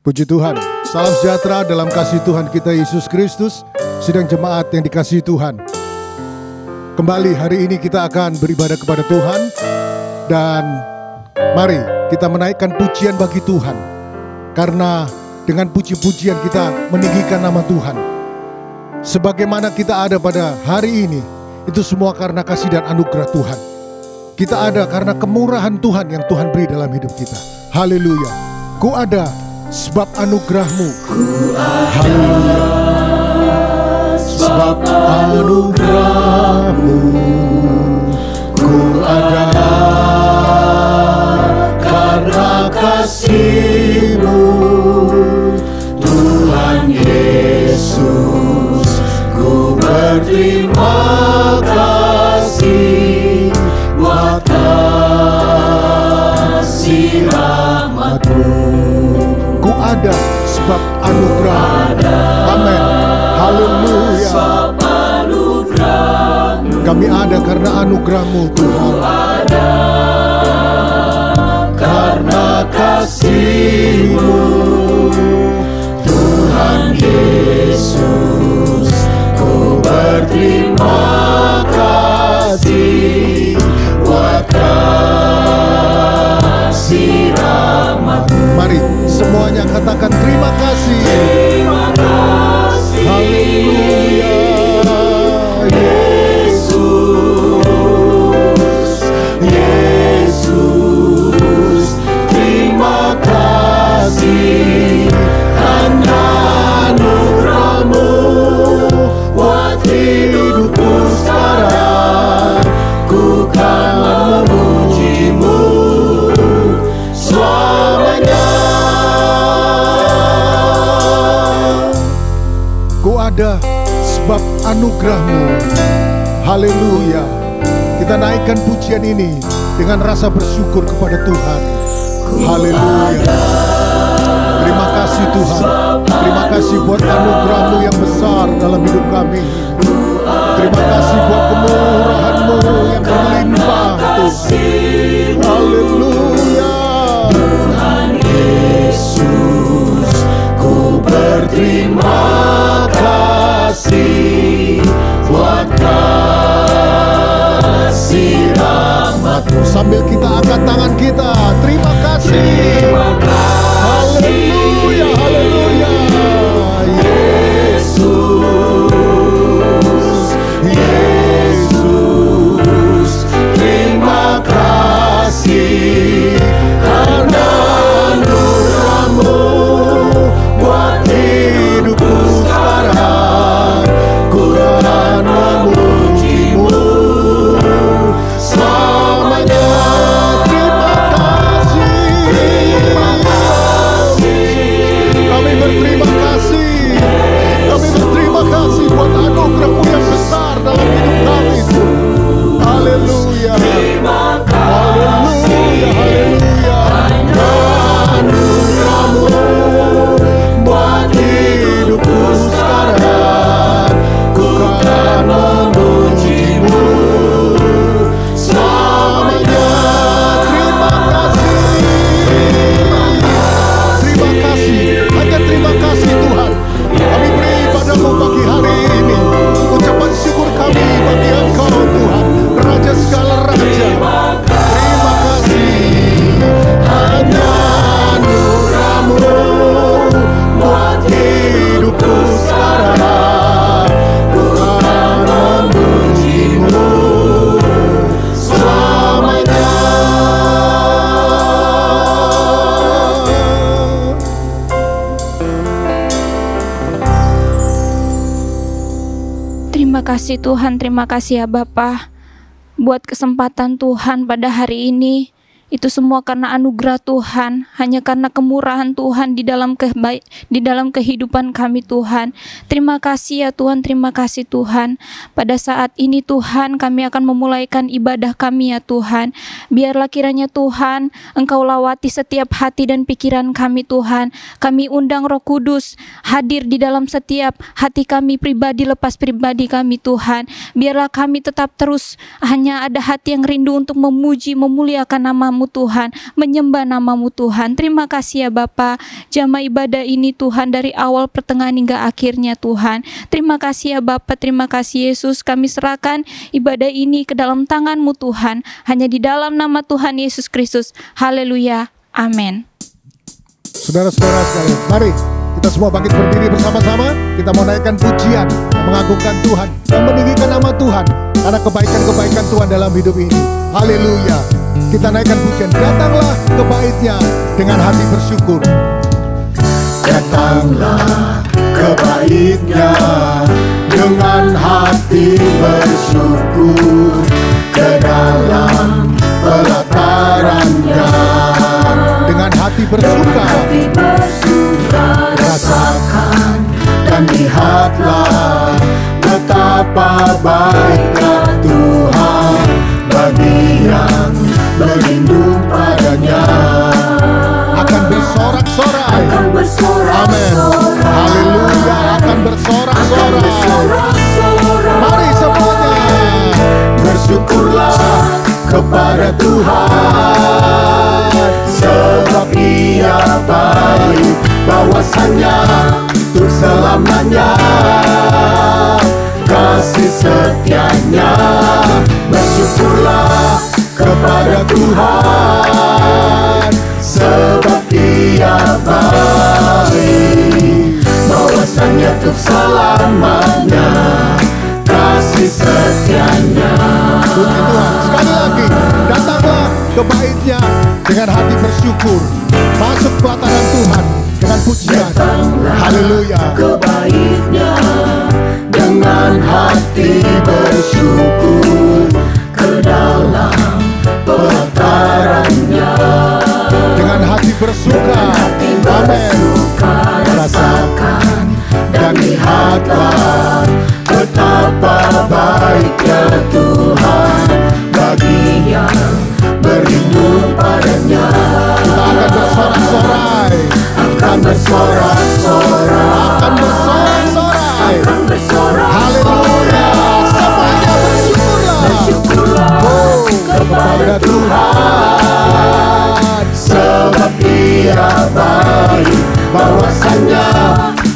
Puji Tuhan, salam sejahtera dalam kasih Tuhan kita Yesus Kristus. Sidang jemaat yang dikasihi Tuhan, kembali hari ini kita akan beribadah kepada Tuhan. Dan mari kita menaikkan pujian bagi Tuhan, karena dengan puji-pujian kita meninggikan nama Tuhan. Sebagaimana kita ada pada hari ini, itu semua karena kasih dan anugerah Tuhan. Kita ada karena kemurahan Tuhan yang Tuhan beri dalam hidup kita. Haleluya. Ku ada sebab anugerah-Mu. Haleluya. Sebab anugerah-Mu. Ku ada karena kasih-Mu. Tuhan Yesus, ku berterima kasih buat kasih rahmat-Mu. Ku ada sebab anugerah. Amin. Haleluya. Kami ada karena anugerah-Mu Tuhan. Ada karena kasih-Mu. Tuhan Yesus, ku berterima kasih buat kasih rahmat-Mu. Mari semuanya katakan terima kasih. Terima kasih. Haleluya. Yesus, Yesus, terima kasih karena anugerah-Mu buat hidupku sekarang. Ku kan memuji-Mu selamanya. Ku ada sebab anugerah-Mu. Haleluya. Kita naikkan pujian ini dengan rasa bersyukur kepada Tuhan. Haleluya. Terima kasih Tuhan. Terima kasih buat anugerah-Mu yang besar dalam hidup kami. Terima kasih buat kemurahan-Mu yang berlimpah Tuhan. Haleluya. Tuhan Yesus, ku berterima kasih buat kasih rahmat-Mu. Sambil kita angkat tangan kita, terima kasih. Terima kasih. Haleluya, haleluya. Yesus, Yesus, terima kasih karena anugerah-Mu buat hidupku sekarang. Ku kan memuji-Mu selamanya. Terima kasih. Terima kasih. Kami berterima kasih. Kami berterima kasih buat anugerah-Mu yang besar dalam hidup kami. Haleluya. Haleluya. Haleluya. Anugerah-Mu buat hidupku sekarang. Ku kan memuji-Mu selamanya. Terima kasih. Terima kasih. Hanya terima kasih Tuhan. Kami beri padamu pagi hari ini ucapan syukur kami bagi Engkau Tuhan, Raja segala raja. Terima kasih. Hanya anugerah-Mu buat hidupku sekarang. Ku kan memuji-Mu selamanya. Terima kasih Tuhan, terima kasih ya Bapa buat kesempatan Tuhan pada hari ini. Itu semua karena anugerah Tuhan, hanya karena kemurahan Tuhan di dalam kehidupan kami Tuhan. Terima kasih ya Tuhan, terima kasih Tuhan. Pada saat ini Tuhan, kami akan memulaikan ibadah kami ya Tuhan. Biarlah kiranya Tuhan, Engkau lawati setiap hati dan pikiran kami Tuhan. Kami undang Roh Kudus hadir di dalam setiap hati kami pribadi lepas pribadi kami Tuhan. Biarlah kami tetap terus hanya ada hati yang rindu untuk memuji, memuliakan nama-Mu namamu Tuhan, menyembah namamu Tuhan. Terima kasih ya Bapa, jamaah ibadah ini Tuhan dari awal pertengahan hingga akhirnya Tuhan. Terima kasih ya Bapa, terima kasih Yesus. Kami serahkan ibadah ini ke dalam tangan-Mu Tuhan, hanya di dalam nama Tuhan Yesus Kristus. Haleluya, amin. Saudara-saudara sekalian, mari kita semua bangkit berdiri bersama-sama. Kita mau naikkan pujian, mengagungkan Tuhan dan meninggikan nama Tuhan karena kebaikan-kebaikan Tuhan dalam hidup ini. Haleluya. Kita naikkan pujian. Datanglah ke bait-Nya dengan hati bersyukur. Datanglah ke bait-Nya dengan hati bersyukur, ke dalam pelataran-Nya dengan hati bersuka. Rasakan dan lihatlah betapa baiknya Tuhan bagi yang berlindung padanya. Akan bersorak-sorai. Amin. Haleluya. Akan bersorak-sorai. Mari semuanya bersyukurlah kepada Tuhan, sebab Ia baik, bahwasanya untuk selamanya kasih setia-Nya. Bersyukurlah kepada Tuhan, sebab Ia baik, bahwasanya untuk selamanya kasih setia-Nya. Puji Tuhan. Sekali lagi, datanglah ke bait-Nya dengan hati bersyukur. Masuk pelataran Tuhan dengan pujian. Haleluya. Ke bait-Nya dengan hati bersyukur, ke dalam pelataran-Nya dengan hati bersuka. Amin. Rasakan dan lihatlah betapa baiknya Tuhan bagi yang berlindung padanya. Kita akan bersorak-sorai. Akan bersorak-sorai. Akan bersorak-sorai. Akan bersorak. Haleluya. Semuanya bersyukurlah. Oh, kepada Tuhan, sebab Ia baik, bahwasanya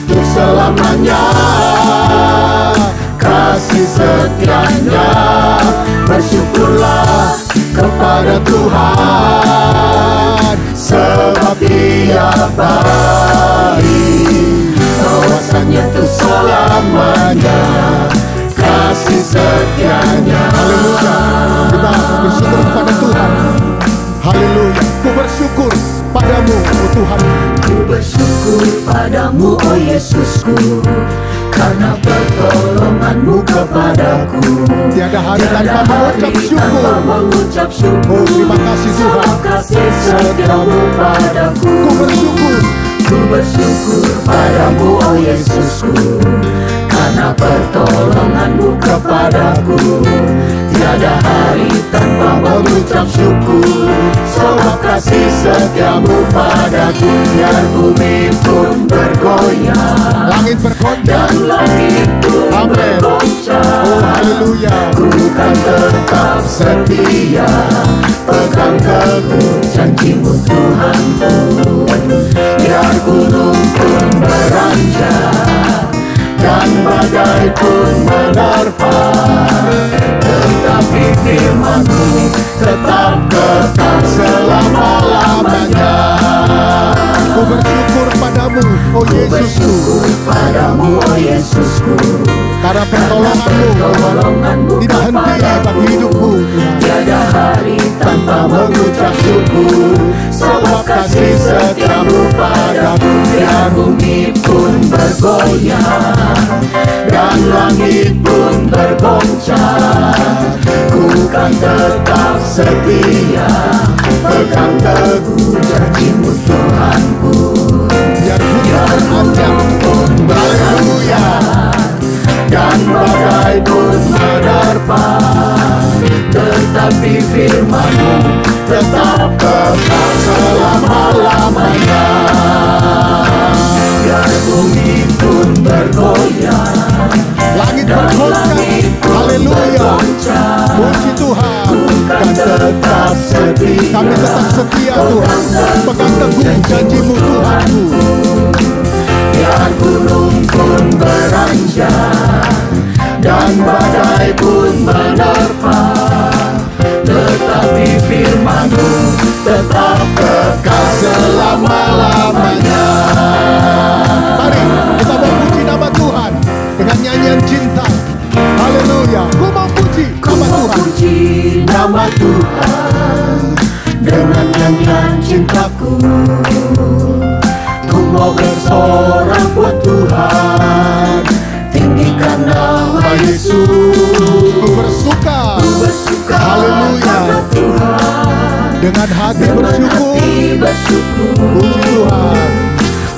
untuk selamanya kasih setia-Nya. Bersyukurlah kepada Tuhan, sebab Ia baik, bahwasanya untuk selamanya kasih setia-Nya. haleluya. Kita bersyukur kepada Tuhan. Haleluya. Ku bersyukur padamu, oh Tuhan. Ku bersyukur padamu, oh Yesusku, karena pertolongan-Mu kepadaku. Tiada hari tanpa mengucap syukur. Oh, terima kasih Tuhan. Sebab kasih setia-Mu padaku. Ku bersyukur. Ku bersyukur padamu, oh Yesusku, karena pertolongan-Mu kepadaku. Tiada hari tanpa mengucap syukur. Sebab kasih setia-Mu padaku. Biar bumi pun bergoyang, Langit bergoncang. dan langit pun Amin. bergoncang. Oh, haleluya. Ku kan tetap setia, pegang teguh janji-Mu Tuhanku. Biar gunung pun beranjak, dan badai pun menerpa, tetapi firman-Mu tetap kekal selama-lamanya. Ku bersyukur padamu, oh Yesusku, Bersyukur padamu, oh Yesusku, karena pertolongan-Mu tidak henti bagi hidupku. tiada hari tanpa mengucap syukur. Sebab kasih setia-Mu padaku. Biar bumi pun bergoyang, dan langit pun bergoncang, ku kan tetap setia, pegang teguh janji-Mu Tuhanku. Biar gunung pun beranjak, dan badai pun menerpa, tetapi firman-Mu tetap kekal selama-lamanya. Biar bumi pun bergoyang, langit dan bergoncang. langit pun Haleluya. bergoncang, Puji Tuhan. kan tetap setia, Kami tetap setia Tuhan, pegang teguh janji-Mu Tuhanku. Biar gunung pun beranjak dan badai pun menerpa, tetapi firman-Mu tetap kekal selama-lamanya. Mari kita memuji nama Tuhan dengan nyanyian cinta. Haleluya. Ku mau puji nama Tuhan. Puji nama Tuhan dengan nyanyian cintaku. Ku mau bersorak buat Tuhan, tinggikan nama Yesus. Ku bersuka. Haleluya. Karena Tuhan Dengan hati bersyukur. Puji Tuhan.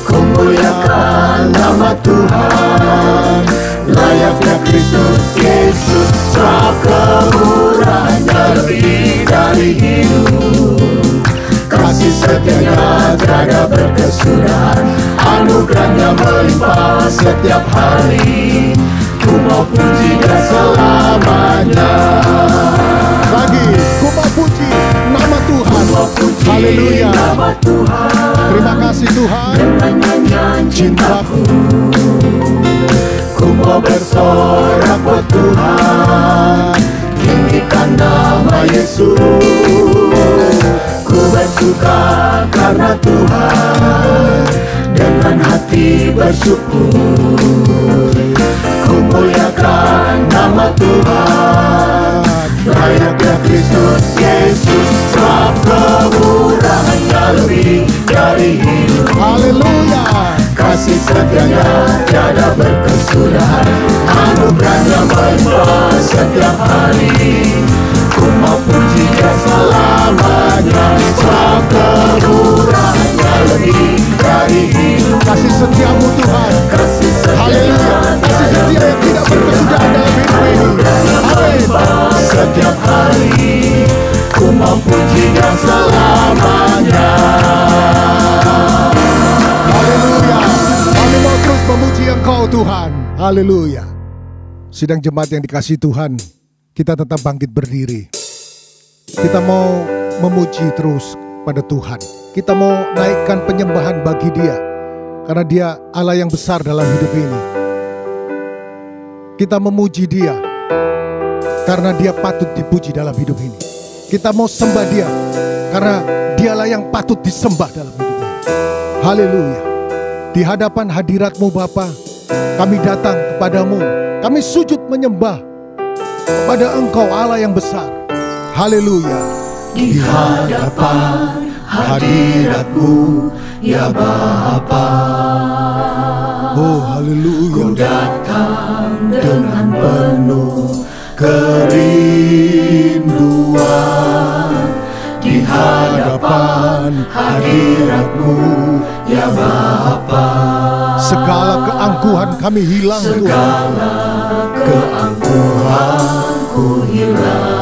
Ku muliakan nama Tuhan, layaknya Kristus Yesus. Sebab kemurahan-Nya lebih dari hidup, kasih setianya tiada berkesudahan, anugerah-Nya melimpah setiap hari. Ku mau puji Dia selamanya. Lagi, ku mau puji nama Tuhan. Haleluya. Nama Tuhan Terima kasih Tuhan. dengan nyanyian cintaku. Ku mau bersorak buat Tuhan, tinggikan nama Yesus. Ku bersuka karena Tuhan, dengan hati bersyukur. Ku muliakan nama Tuhan, layaknya Kristus Yesus. Sebab kemurahan-Nya lebih dari hidup, Haleluya. kasih setianya tiada berkesudahan, anugerah-Nya melimpah setiap hari. Ku mau puji Dia selamanya. Sebab kemurahan-Nya lebih dari hidup, Kasih setiamu Tuhan. kasih Haleluya. setianya Kasih setia yang tidak berkesudahan dalam hidup ini. Amin. setiap hari. Ku mau puji Dia selamanya. Haleluya. Kami mau terus memuji Engkau Tuhan. Haleluya. Sidang jemaat yang dikasihi Tuhan, kita tetap bangkit berdiri. Kita mau memuji terus pada Tuhan. Kita mau naikkan penyembahan bagi Dia, karena Dia Allah yang besar dalam hidup ini. Kita memuji Dia karena Dia patut dipuji dalam hidup ini. Kita mau sembah Dia karena Dialah yang patut disembah dalam hidup ini. Haleluya. Di hadapan hadirat-Mu Bapa, kami datang kepadamu. Kami sujud menyembah kepada Engkau Allah yang besar. Haleluya. Di hadapan hadirat-Mu ya Bapa, Oh haleluya. ku datang dengan penuh kerinduan. Di hadapan hadirat-Mu ya Bapa, Segala keangkuhan kami hilang Tuhan. segala keangkuhanku hilang.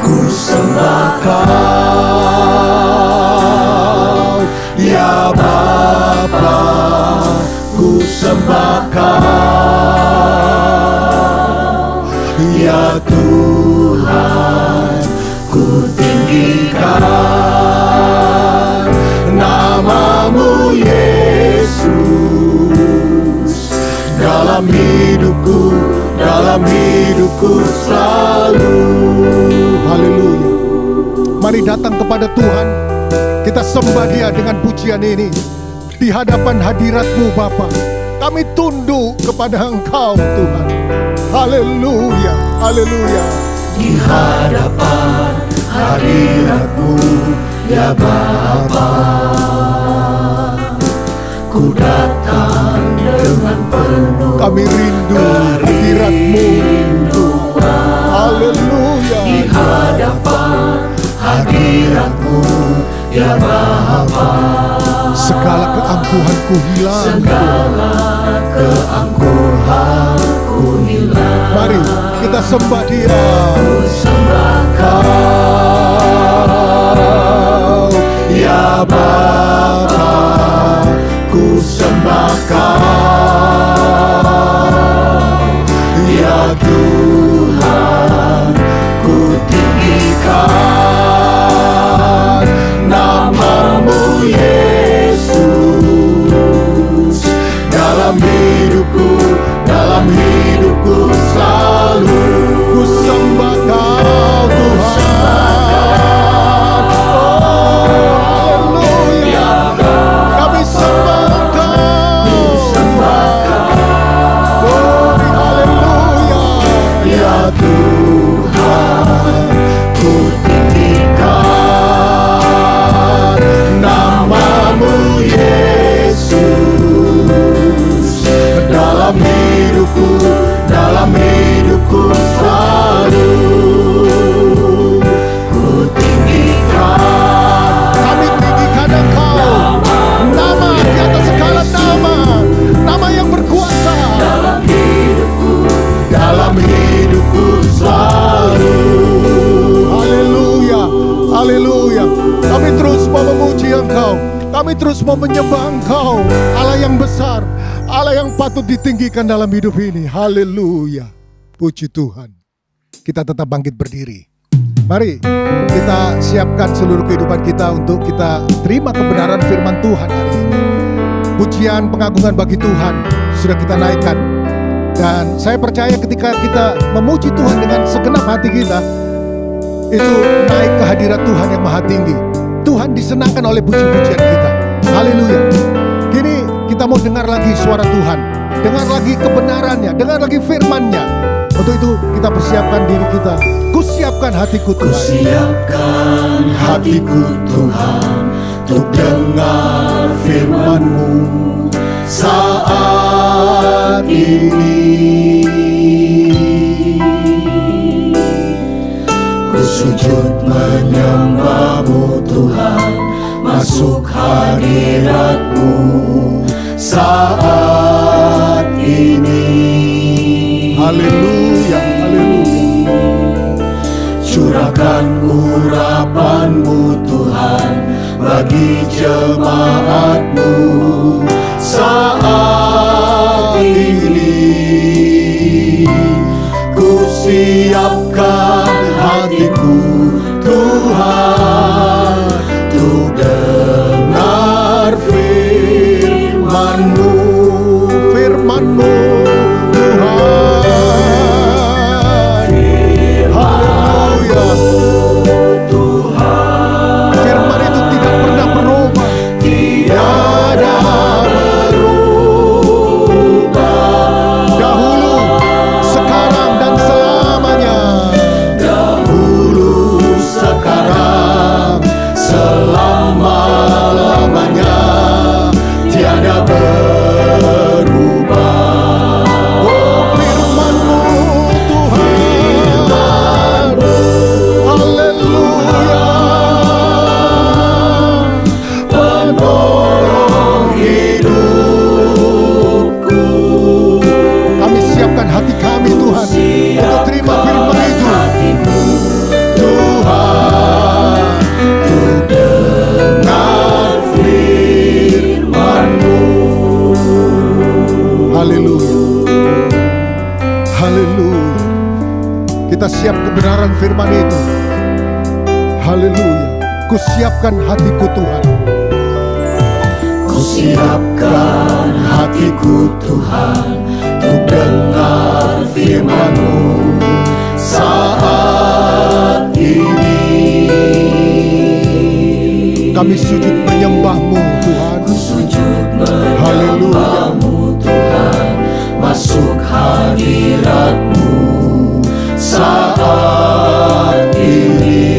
Ku sembah Kau ya Bapa, ku sembah Kau ya Tuhan. Ku tinggikan nama-Mu Yesus, dalam hidupku selalu. Haleluya. Mari datang kepada Tuhan. Kita sembah Dia dengan pujian ini. Di hadapan hadirat-Mu Bapa, kami tunduk kepada Engkau Tuhan. Haleluya. Haleluya. Di hadapan hadirat-Mu ya Bapa, ku datang dengan penuh Kami rindu hadirat-Mu. Haleluya. di hadapan hadirat-Mu ya Bapa. Segala keangkuhanku hilang. Segala keangkuhanku hilang. Mari kita sembah Dia. Ku sembah Kau ya Bapa, ku sembah Kau ya Tuhan. Ku tinggikan Tuhan, ku tinggikan nama-Mu Yesus. Dalam hidupku selalu ku tinggikan. Kami tinggikan Engkau, nama di atas segala nama, nama yang berkuasa. Dalam hidupku selalu. Haleluya, haleluya. Kami terus mau memuji Engkau, kami terus mau menyembah Engkau, Allah yang besar, Allah yang patut ditinggikan dalam hidup ini. Haleluya, puji Tuhan. Kita tetap bangkit berdiri. Mari kita siapkan seluruh kehidupan kita untuk kita terima kebenaran firman Tuhan hari ini. Pujian pengagungan bagi Tuhan sudah kita naikkan. Dan saya percaya ketika kita memuji Tuhan dengan segenap hati kita, itu naik ke hadirat Tuhan yang maha tinggi. Tuhan disenangkan oleh puji-pujian kita. Haleluya. Kini kita mau dengar lagi suara Tuhan, dengar lagi kebenarannya, dengar lagi firman-Nya. Untuk itu kita persiapkan diri kita. Kusiapkan hatiku Tuhan. Kusiapkan hatiku Tuhan, untuk dengar firman-Mu saat ini. Ku sujud menyembah-Mu Tuhan, masuk hadirat-Mu saat ini. Haleluya, haleluya. Curahkan urapan-Mu Tuhan bagi jemaat-Mu saat ini. Ku siapkan hatiku Tuhan, untuk dengar firman-Mu, Firman-Mu Tuhan. Haleluya. Firman itu tidak pernah berubah, tiada berubah. dahulu, sekarang, dan selamanya. Dahulu, sekarang, selama-lamanya, tiada berubah. Oh, firman-Mu Tuhan. Haleluya. Penolong hidupku. Kami siapkan hati kami Tuhan untuk terima firman itu. Tuhan, untuk dengar firman-Mu. Haleluya. Haleluya. Kita siap kebenaran firman itu. Haleluya. Kusiapkan hatiku Tuhan. Kusiapkan hatiku Tuhan, untuk dengar firman-Mu saat ini. Kami sujud menyembah-Mu Tuhan. Ku sujud Haleluya. menyembah-Mu Tuhan, masuk hadirat-Mu saat ini.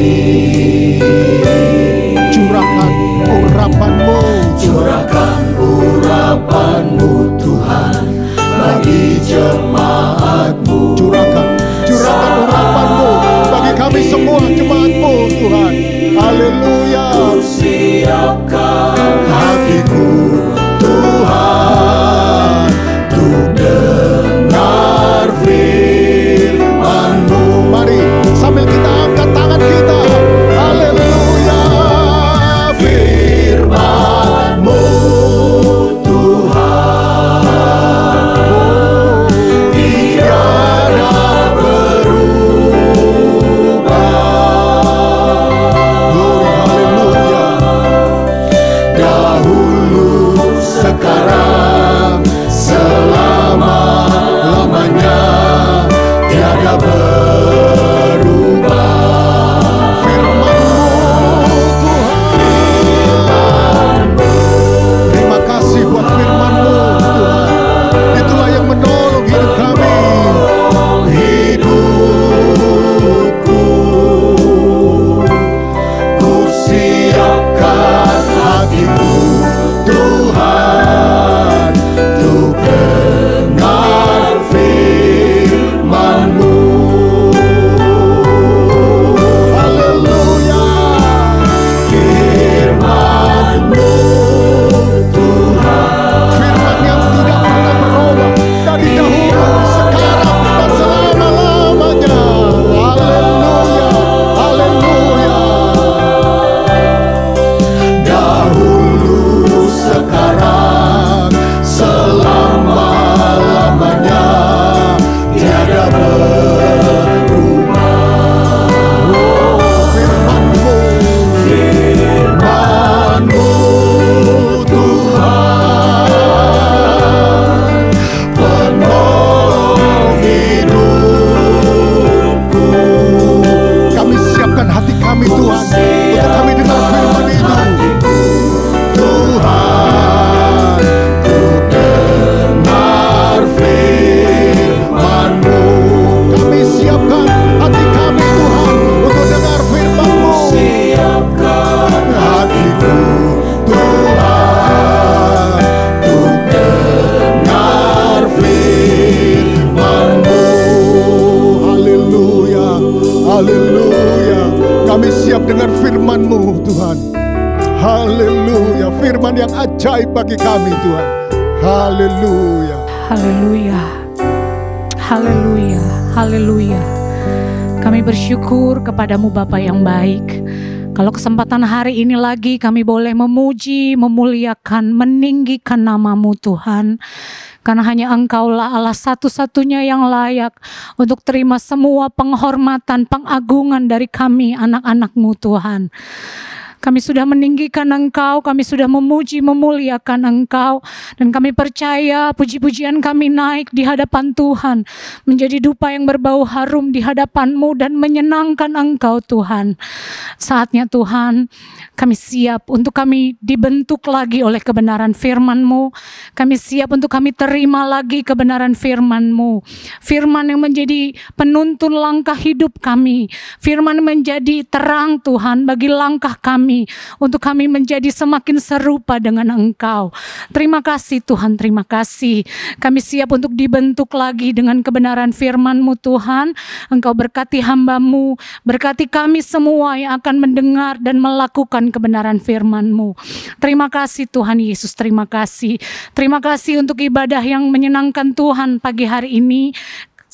Curahkan urapan-Mu. Curahkan urapan-Mu Tuhan bagi jemaat-Mu. Curahkan urapan-Mu bagi kami semua jemaat-Mu Tuhan. Haleluya. Ku siapkan hatiku Tuhan, untuk dengar firman-Mu. Mari sambil kita angkat tangan kita. Haleluya. Firman-Mu Tuhan, tiada berubah. Haleluya. Dahulu, sekarang, selama-lamanya, tiada berubah. Firman-Mu Tuhan. Terima kasih buat firman-Mu Tuhan. Itulah yang menolong hidup kami. Hidup Firman-Mu Tuhan, penolong hidupku. Kami siapkan hati kami Tuhan, untuk kami dengar firman itu. Tuhan, ku dengar firman-Mu. Kami siapkan hati kami Tuhan, untuk dengar firman-Mu. Siapkan hatiku Tuhan, ku dengar firman-Mu. Haleluya, haleluya. Kami siap dengar firman-Mu Tuhan. Haleluya, firman yang ajaib bagi kami Tuhan. Haleluya. Haleluya, haleluya, haleluya. Kami bersyukur kepadamu Bapa yang baik. Kalau kesempatan hari ini lagi kami boleh memuji, memuliakan, meninggikan namamu Tuhan. Karena hanya Engkaulah Allah satu-satunya yang layak untuk terima semua penghormatan, pengagungan dari kami anak-anak-Mu Tuhan. Kami sudah meninggikan Engkau, kami sudah memuji, memuliakan Engkau. Dan kami percaya puji-pujian kami naik di hadapan Tuhan. Menjadi dupa yang berbau harum di hadapan-Mu dan menyenangkan Engkau Tuhan. Saatnya Tuhan, kami siap untuk kami dibentuk lagi oleh kebenaran firman-Mu. Kami siap untuk kami terima lagi kebenaran firman-Mu. Firman yang menjadi penuntun langkah hidup kami. Firman menjadi terang Tuhan bagi langkah kami. Untuk kami menjadi semakin serupa dengan Engkau. Terima kasih Tuhan, terima kasih. Kami siap untuk dibentuk lagi dengan kebenaran firman-Mu Tuhan. Engkau berkati hamba-Mu, berkati kami semua yang akan mendengar dan melakukan kebenaran firman-Mu. Terima kasih Tuhan Yesus, terima kasih. Terima kasih untuk ibadah yang menyenangkan Tuhan pagi hari ini.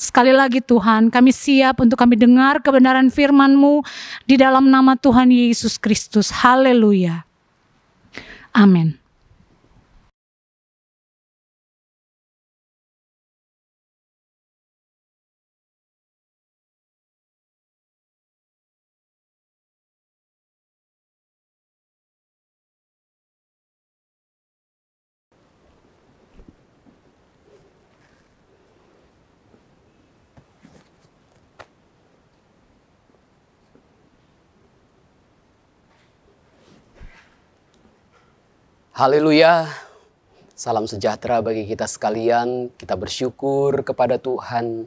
Sekali lagi Tuhan, kami siap untuk kami dengar kebenaran firman-Mu di dalam nama Tuhan Yesus Kristus. Haleluya. Amin. Haleluya, salam sejahtera bagi kita sekalian. Kita bersyukur kepada Tuhan.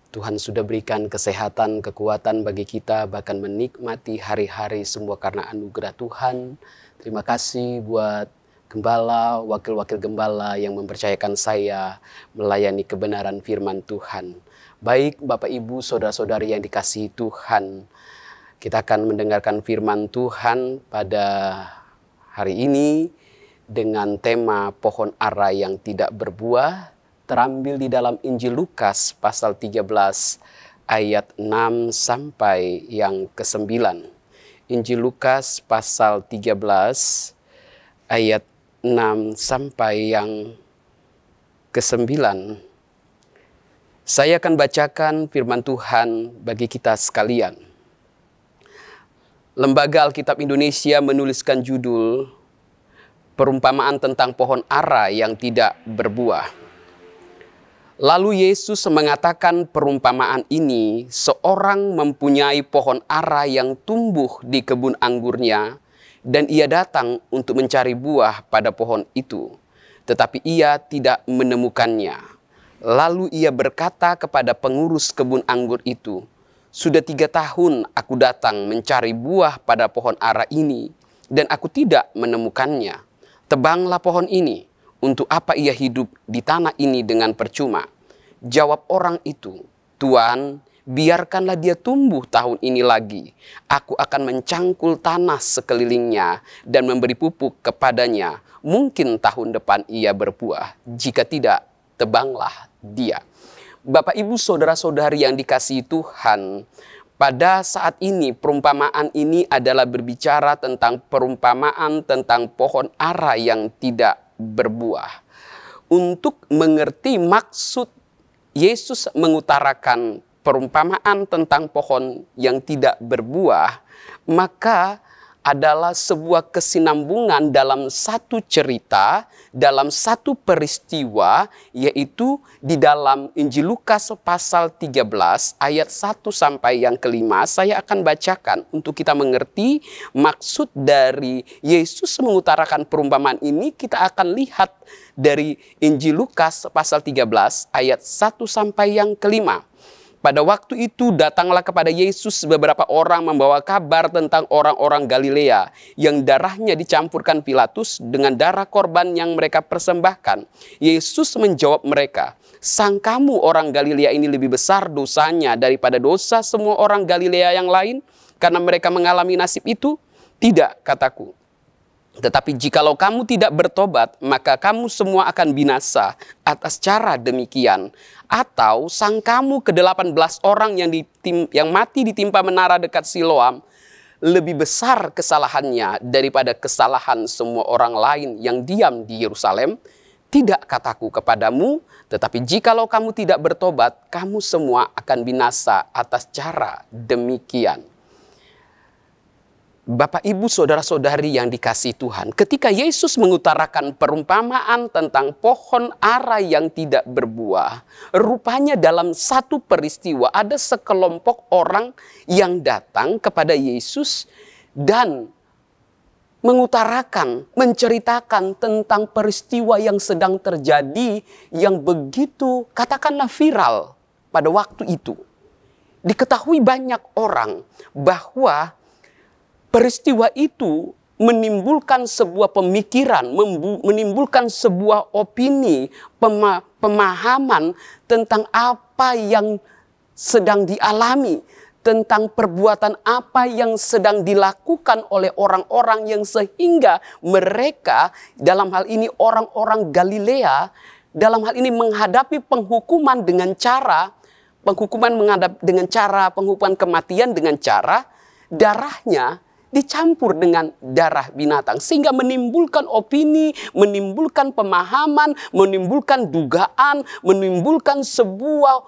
Tuhan sudah berikan kesehatan, kekuatan bagi kita, bahkan menikmati hari-hari semua karena anugerah Tuhan. Terima kasih buat gembala, wakil-wakil gembala yang mempercayakan saya melayani kebenaran firman Tuhan. Baik Bapak Ibu, saudara-saudari yang dikasihi Tuhan, kita akan mendengarkan firman Tuhan pada hari ini dengan tema pohon ara yang tidak berbuah, terambil di dalam Injil Lukas pasal 13 ayat 6 sampai yang ke-9. Injil Lukas pasal 13 ayat 6 sampai yang ke-9. Saya akan bacakan firman Tuhan bagi kita sekalian. Lembaga Alkitab Indonesia menuliskan judul perumpamaan tentang pohon ara yang tidak berbuah. Lalu Yesus mengatakan perumpamaan ini, seorang mempunyai pohon ara yang tumbuh di kebun anggurnya, dan ia datang untuk mencari buah pada pohon itu. Tetapi ia tidak menemukannya. Lalu ia berkata kepada pengurus kebun anggur itu, "Sudah 3 tahun aku datang mencari buah pada pohon ara ini, dan aku tidak menemukannya. Tebanglah pohon ini, untuk apa ia hidup di tanah ini dengan percuma?" Jawab orang itu, "Tuan, biarkanlah dia tumbuh tahun ini lagi. Aku akan mencangkul tanah sekelilingnya dan memberi pupuk kepadanya. Mungkin tahun depan ia berbuah. Jika tidak, tebanglah dia." Bapak, Ibu, saudara-saudari yang dikasihi Tuhan, pada saat ini perumpamaan ini adalah berbicara tentang perumpamaan tentang pohon ara yang tidak berbuah. Untuk mengerti maksud Yesus mengutarakan perumpamaan tentang pohon yang tidak berbuah, maka adalah sebuah kesinambungan dalam satu cerita, dalam satu peristiwa, yaitu di dalam Injil Lukas pasal 13 ayat 1 sampai yang kelima. Saya akan bacakan untuk kita mengerti maksud dari Yesus mengutarakan perumpamaan ini. Kita akan lihat dari Injil Lukas pasal 13 ayat 1 sampai yang kelima. Pada waktu itu datanglah kepada Yesus beberapa orang membawa kabar tentang orang-orang Galilea yang darahnya dicampurkan Pilatus dengan darah korban yang mereka persembahkan. Yesus menjawab mereka, "Sangkamu orang Galilea ini lebih besar dosanya daripada dosa semua orang Galilea yang lain karena mereka mengalami nasib itu? Tidak, kataku. Tetapi jikalau kamu tidak bertobat, maka kamu semua akan binasa atas cara demikian. Atau sangkamu ke-18 orang yang mati ditimpa menara dekat Siloam lebih besar kesalahannya daripada kesalahan semua orang lain yang diam di Yerusalem? Tidak, kataku kepadamu, tetapi jikalau kamu tidak bertobat, kamu semua akan binasa atas cara demikian." Bapak, Ibu, saudara-saudari yang dikasihi Tuhan, ketika Yesus mengutarakan perumpamaan tentang pohon ara yang tidak berbuah, rupanya dalam satu peristiwa ada sekelompok orang yang datang kepada Yesus dan mengutarakan, menceritakan tentang peristiwa yang sedang terjadi yang begitu, katakanlah, viral pada waktu itu. Diketahui banyak orang bahwa peristiwa itu menimbulkan sebuah pemikiran, menimbulkan sebuah opini, pemahaman tentang apa yang sedang dialami, tentang perbuatan apa yang sedang dilakukan oleh orang-orang yang sehingga mereka, dalam hal ini orang-orang Galilea, dalam hal ini menghadapi penghukuman dengan cara, penghukuman kematian dengan cara darahnya dicampur dengan darah binatang, sehingga menimbulkan opini, menimbulkan pemahaman, menimbulkan dugaan, menimbulkan sebuah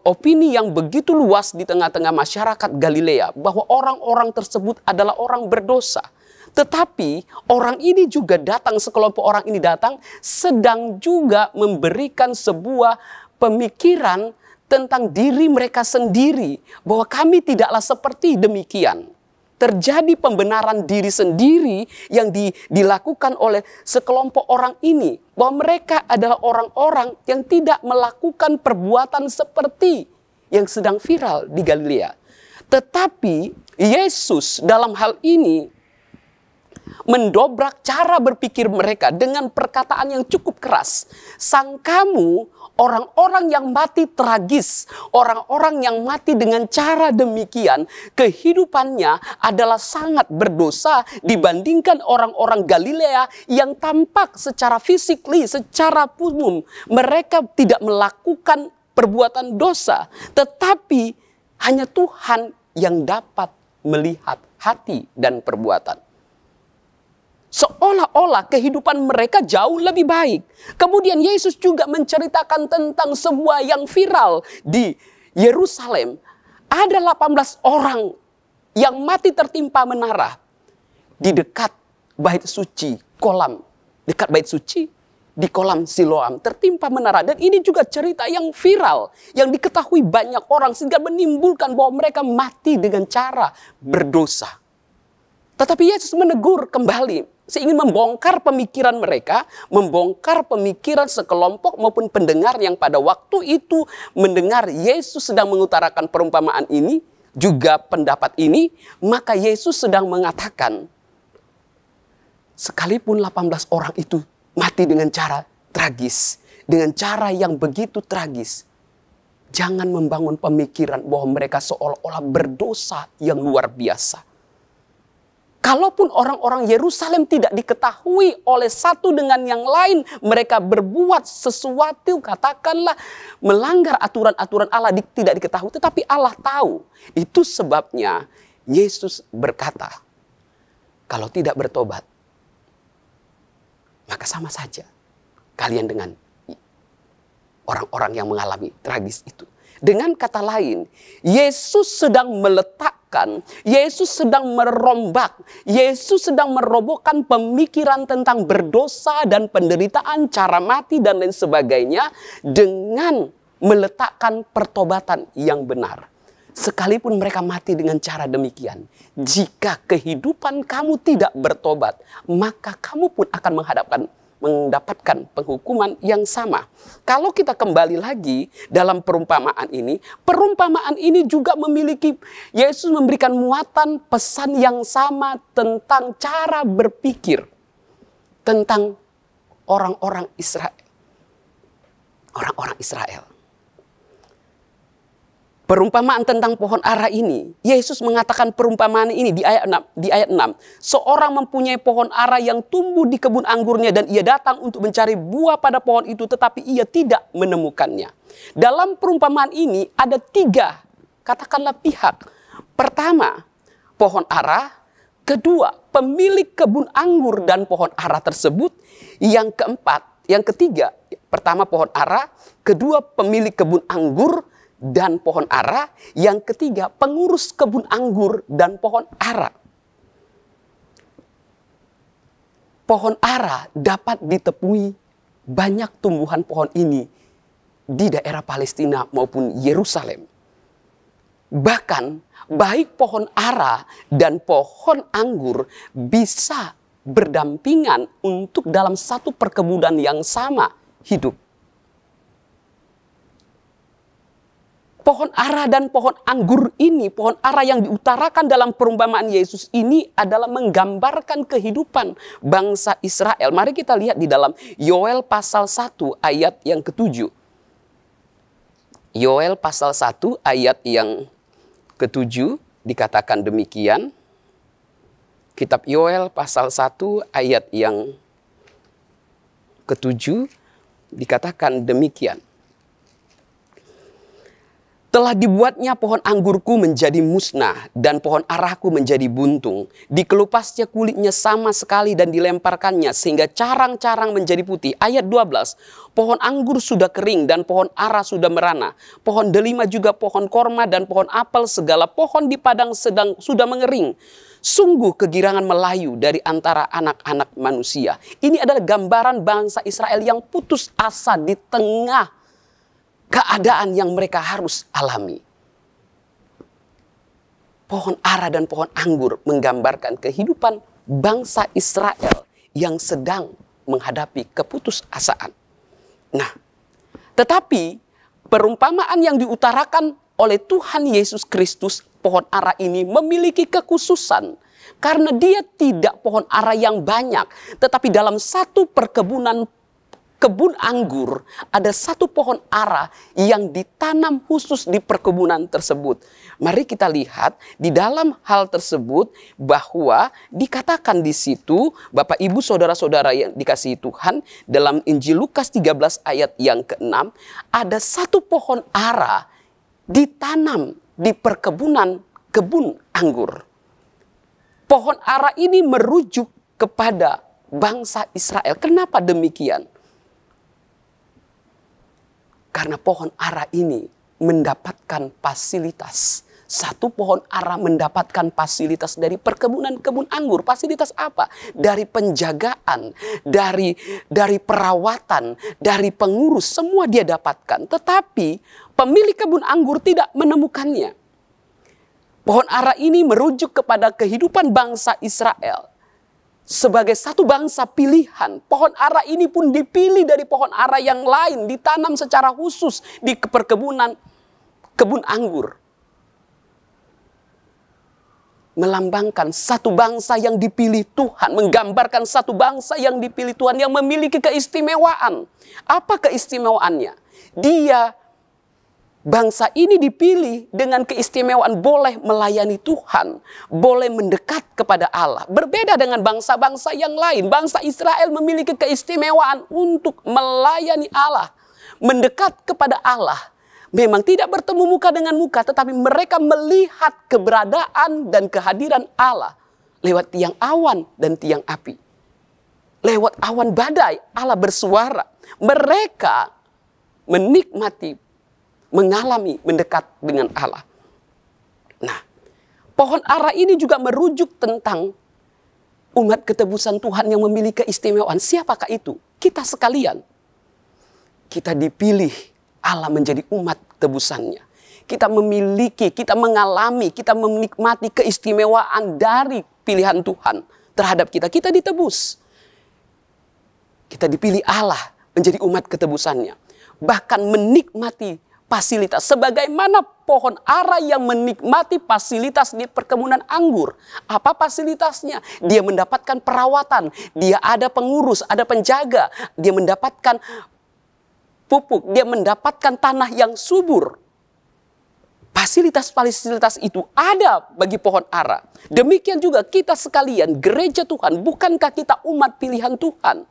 opini yang begitu luas di tengah-tengah masyarakat Galilea bahwa orang-orang tersebut adalah orang berdosa. Tetapi orang ini juga datang, sekelompok orang ini datang sedang juga memberikan sebuah pemikiran tentang diri mereka sendiri, bahwa kami tidaklah seperti demikian. Terjadi pembenaran diri sendiri yang dilakukan oleh sekelompok orang ini, bahwa mereka adalah orang-orang yang tidak melakukan perbuatan seperti yang sedang viral di Galilea. Tetapi Yesus dalam hal ini mendobrak cara berpikir mereka dengan perkataan yang cukup keras. Sangkamu orang-orang yang mati tragis, orang-orang yang mati dengan cara demikian, kehidupannya adalah sangat berdosa dibandingkan orang-orang Galilea yang tampak secara fisikly, secara umum mereka tidak melakukan perbuatan dosa, tetapi hanya Tuhan yang dapat melihat hati dan perbuatan. Seolah-olah kehidupan mereka jauh lebih baik. Kemudian Yesus juga menceritakan tentang sebuah yang viral di Yerusalem. Ada 18 orang yang mati tertimpa menara di dekat bait suci, dekat bait suci, di kolam Siloam, tertimpa menara. Dan ini juga cerita yang viral, yang diketahui banyak orang, sehingga menimbulkan bahwa mereka mati dengan cara berdosa. Tetapi Yesus menegur kembali, ingin membongkar pemikiran mereka, membongkar pemikiran sekelompok maupun pendengar yang pada waktu itu mendengar Yesus sedang mengutarakan perumpamaan ini, juga pendapat ini. Maka Yesus sedang mengatakan, sekalipun 18 orang itu mati dengan cara tragis, dengan cara yang begitu tragis, jangan membangun pemikiran bahwa mereka seolah-olah berdosa yang luar biasa. Kalaupun orang-orang Yerusalem tidak diketahui oleh satu dengan yang lain, mereka berbuat sesuatu, katakanlah melanggar aturan-aturan Allah, tidak diketahui. Tetapi Allah tahu. Itu sebabnya Yesus berkata, kalau tidak bertobat, maka sama saja kalian dengan orang-orang yang mengalami tragis itu. Dengan kata lain, Yesus sedang meletakkan, Yesus sedang merombak, Yesus sedang merobohkan pemikiran tentang berdosa dan penderitaan, cara mati dan lain sebagainya dengan meletakkan pertobatan yang benar. Sekalipun mereka mati dengan cara demikian, jika kehidupan kamu tidak bertobat, maka kamu pun akan mendapatkan penghukuman yang sama. Kalau kita kembali lagi dalam perumpamaan ini juga memiliki, Yesus memberikan muatan pesan yang sama tentang cara berpikir tentang orang-orang Israel. Orang-orang Israel. Perumpamaan tentang pohon ara ini, Yesus mengatakan perumpamaan ini di ayat 6. Seorang mempunyai pohon ara yang tumbuh di kebun anggurnya dan ia datang untuk mencari buah pada pohon itu tetapi ia tidak menemukannya. Dalam perumpamaan ini ada 3, katakanlah pihak. Pertama, pohon ara. Kedua, pemilik kebun anggur dan pohon ara tersebut. Yang ketiga, pertama pohon ara. Kedua, pemilik kebun anggur dan pohon ara. Yang ketiga, pengurus kebun anggur dan pohon ara. Pohon ara dapat ditemui banyak tumbuhan pohon ini di daerah Palestina maupun Yerusalem. Bahkan baik pohon ara dan pohon anggur bisa berdampingan untuk dalam satu perkebunan yang sama hidup. Pohon ara dan pohon anggur ini, pohon ara yang diutarakan dalam perumpamaan Yesus ini adalah menggambarkan kehidupan bangsa Israel. Mari kita lihat di dalam Yoel pasal 1 ayat yang ke-7. Yoel pasal 1 ayat yang ke-7 dikatakan demikian. Kitab Yoel pasal 1 ayat yang ke-7 dikatakan demikian. Telah dibuatnya pohon anggurku menjadi musnah dan pohon arahku menjadi buntung. Dikelupasnya kulitnya sama sekali dan dilemparkannya sehingga carang-carang menjadi putih. Ayat 12. Pohon anggur sudah kering dan pohon ara sudah merana. Pohon delima juga pohon korma dan pohon apel segala pohon di padang sudah mengering. Sungguh kegirangan melayu dari antara anak-anak manusia. Ini adalah gambaran bangsa Israel yang putus asa di tengah keadaan yang mereka harus alami. Pohon ara dan pohon anggur menggambarkan kehidupan bangsa Israel yang sedang menghadapi keputusasaan. Nah, tetapi perumpamaan yang diutarakan oleh Tuhan Yesus Kristus, pohon ara ini memiliki kekhususan. Karena dia tidak pohon ara yang banyak, tetapi dalam satu perkebunan kebun anggur, ada satu pohon ara yang ditanam khusus di perkebunan tersebut. Mari kita lihat di dalam hal tersebut bahwa dikatakan di situ, Bapak Ibu Saudara-saudara yang dikasihi Tuhan, dalam Injil Lukas 13 ayat yang ke-6, ada satu pohon ara ditanam di perkebunan kebun anggur. Pohon ara ini merujuk kepada bangsa Israel. Kenapa demikian? Karena pohon ara ini mendapatkan fasilitas. Satu pohon ara mendapatkan fasilitas dari perkebunan kebun anggur. Fasilitas apa? Dari penjagaan, dari perawatan, dari pengurus. Semua dia dapatkan. Tetapi pemilik kebun anggur tidak menemukannya. Pohon ara ini merujuk kepada kehidupan bangsa Israel. Sebagai satu bangsa pilihan, pohon ara ini pun dipilih dari pohon ara yang lain, ditanam secara khusus di perkebunan kebun anggur. Melambangkan satu bangsa yang dipilih Tuhan, menggambarkan satu bangsa yang dipilih Tuhan yang memiliki keistimewaan. Apa keistimewaannya? Bangsa ini dipilih dengan keistimewaan boleh melayani Tuhan, boleh mendekat kepada Allah. Berbeda dengan bangsa-bangsa yang lain. Bangsa Israel memiliki keistimewaan untuk melayani Allah, mendekat kepada Allah. Memang tidak bertemu muka dengan muka, tetapi mereka melihat keberadaan dan kehadiran Allah lewat tiang awan dan tiang api. Lewat awan badai, Allah bersuara. Mereka menikmati, mengalami, mendekat dengan Allah. Nah, pohon ara ini juga merujuk tentang umat ketebusan Tuhan yang memiliki keistimewaan. Siapakah itu? Kita sekalian. Kita dipilih Allah menjadi umat tebusannya. Kita memiliki, kita mengalami, kita menikmati keistimewaan dari pilihan Tuhan terhadap kita. Kita ditebus. Kita dipilih Allah menjadi umat ketebusannya. Bahkan menikmati fasilitas. Sebagaimana pohon ara yang menikmati fasilitas di perkebunan anggur. Apa fasilitasnya? Dia mendapatkan perawatan. Dia ada pengurus, ada penjaga. Dia mendapatkan pupuk. Dia mendapatkan tanah yang subur. Fasilitas-fasilitas itu ada bagi pohon ara. Demikian juga kita sekalian, gereja Tuhan. Bukankah kita umat pilihan Tuhan?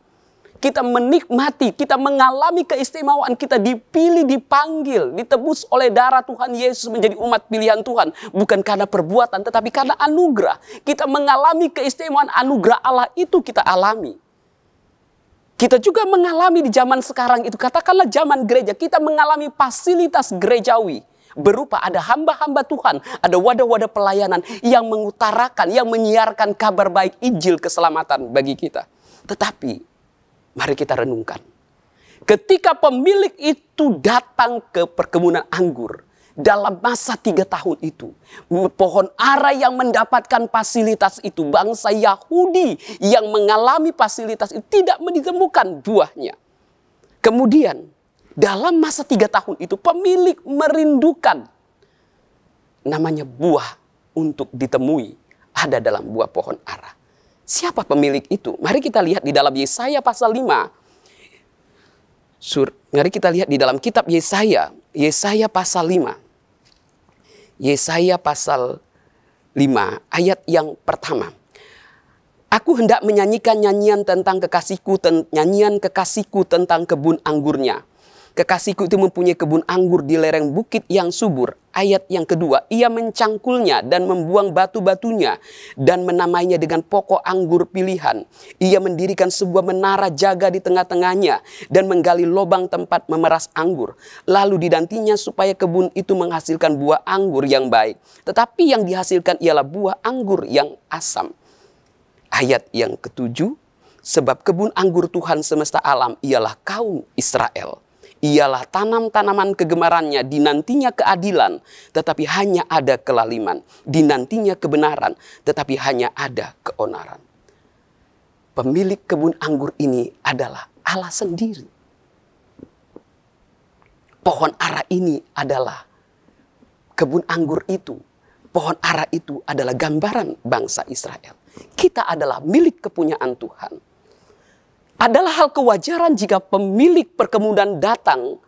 Kita menikmati, kita mengalami keistimewaan. Kita dipilih, dipanggil, ditebus oleh darah Tuhan Yesus menjadi umat pilihan Tuhan. Bukan karena perbuatan, tetapi karena anugerah. Kita mengalami keistimewaan anugerah Allah itu kita alami. Kita juga mengalami di zaman sekarang itu, katakanlah zaman gereja, kita mengalami fasilitas gerejawi. Berupa ada hamba-hamba Tuhan, ada wadah-wadah pelayanan yang mengutarakan, yang menyiarkan kabar baik Injil keselamatan bagi kita. Tetapi, mari kita renungkan. Ketika pemilik itu datang ke perkebunan anggur, dalam masa 3 tahun itu, pohon ara yang mendapatkan fasilitas itu, bangsa Yahudi yang mengalami fasilitas itu tidak ditemukan buahnya. Kemudian, dalam masa 3 tahun itu pemilik merindukan namanya buah untuk ditemui ada dalam buah pohon ara. Siapa pemilik itu? Mari kita lihat di dalam Yesaya pasal 5. Mari kita lihat di dalam kitab Yesaya. Yesaya pasal 5. Yesaya pasal 5 ayat yang pertama. Aku hendak menyanyikan nyanyian tentang kekasihku, nyanyian kekasihku tentang kebun anggurnya. Kekasihku itu mempunyai kebun anggur di lereng bukit yang subur. Ayat yang kedua, ia mencangkulnya dan membuang batu-batunya dan menamainya dengan pokok anggur pilihan. Ia mendirikan sebuah menara jaga di tengah-tengahnya dan menggali lubang tempat memeras anggur. Lalu didantinya supaya kebun itu menghasilkan buah anggur yang baik. Tetapi yang dihasilkan ialah buah anggur yang asam. Ayat yang ketujuh, sebab kebun anggur Tuhan semesta alam ialah kaum Israel. Ialah tanam-tanaman kegemarannya, dinantinya keadilan, tetapi hanya ada kelaliman. Dinantinya kebenaran, tetapi hanya ada keonaran. Pemilik kebun anggur ini adalah Allah sendiri. Pohon ara ini adalah kebun anggur itu. Pohon ara itu adalah gambaran bangsa Israel. Kita adalah milik kepunyaan Tuhan. Adalah hal kewajaran jika pemilik perkebunan datang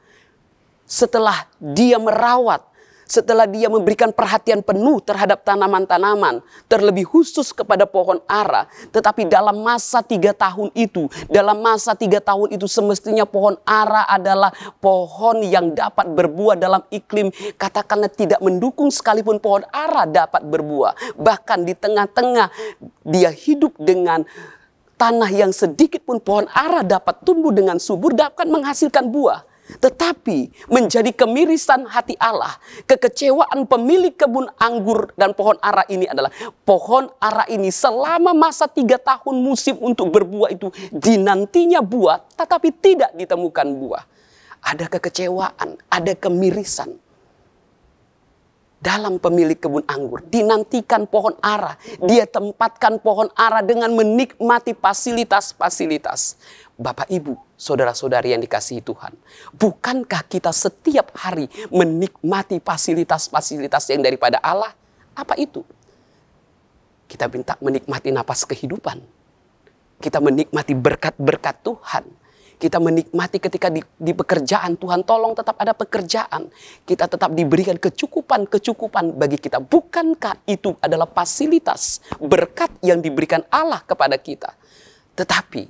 setelah dia merawat, setelah dia memberikan perhatian penuh terhadap tanaman-tanaman, terlebih khusus kepada pohon ara. Tetapi dalam masa 3 tahun itu, semestinya pohon ara adalah pohon yang dapat berbuah dalam iklim, katakanlah tidak mendukung sekalipun pohon ara dapat berbuah. Bahkan di tengah-tengah dia hidup dengan tanah yang sedikit pun pohon ara dapat tumbuh dengan subur, dapat menghasilkan buah. Tetapi menjadi kemirisan hati Allah, kekecewaan pemilik kebun anggur dan pohon ara ini adalah pohon ara ini selama masa 3 tahun musim untuk berbuah itu dinantinya buah, tetapi tidak ditemukan buah. Ada kekecewaan, ada kemirisan. Dalam pemilik kebun anggur, dinantikan pohon ara. Dia tempatkan pohon ara dengan menikmati fasilitas-fasilitas. Bapak, Ibu, saudara-saudari yang dikasihi Tuhan. Bukankah kita setiap hari menikmati fasilitas-fasilitas yang daripada Allah? Apa itu? Kita minta menikmati napas kehidupan. Kita menikmati berkat-berkat Tuhan. Kita menikmati ketika di pekerjaan, Tuhan tolong tetap ada pekerjaan. Kita tetap diberikan kecukupan bagi kita. Bukankah itu adalah fasilitas berkat yang diberikan Allah kepada kita? Tetapi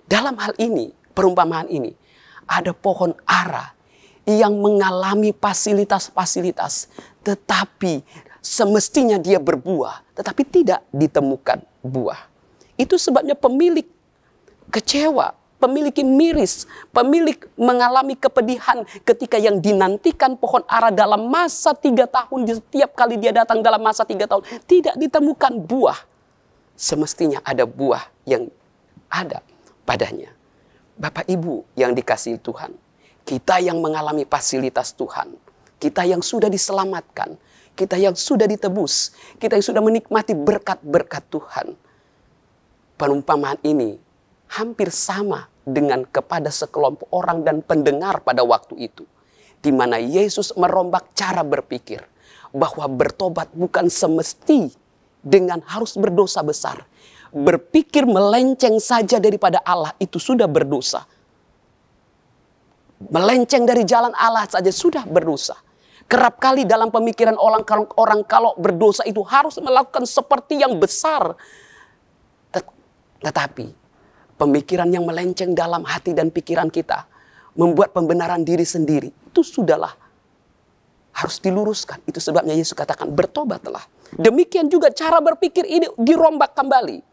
dalam hal ini, perumpamaan ini, ada pohon ara yang mengalami fasilitas-fasilitas. Tetapi semestinya dia berbuah, tetapi tidak ditemukan buah. Itu sebabnya pemilik kecewa. pemilik miris, pemilik mengalami kepedihan ketika yang dinantikan pohon ara dalam masa 3 tahun, di setiap kali dia datang dalam masa 3 tahun, tidak ditemukan buah. Semestinya ada buah yang ada padanya. Bapak Ibu yang dikasihi Tuhan, kita yang mengalami fasilitas Tuhan, kita yang sudah diselamatkan, kita yang sudah ditebus, kita yang sudah menikmati berkat-berkat Tuhan. Perumpamaan ini hampir sama dengan kepada sekelompok orang dan pendengar pada waktu itu, di mana Yesus merombak cara berpikir bahwa bertobat bukan semesti dengan harus berdosa besar. Berpikir melenceng saja daripada Allah itu sudah berdosa. Melenceng dari jalan Allah saja sudah berdosa. Kerap kali dalam pemikiran orang kalau berdosa itu harus melakukan seperti yang besar. Tetapi pemikiran yang melenceng dalam hati dan pikiran kita membuat pembenaran diri sendiri itu sudahlah harus diluruskan. Itu sebabnya Yesus katakan bertobatlah. Demikian juga cara berpikir ini dirombak kembali.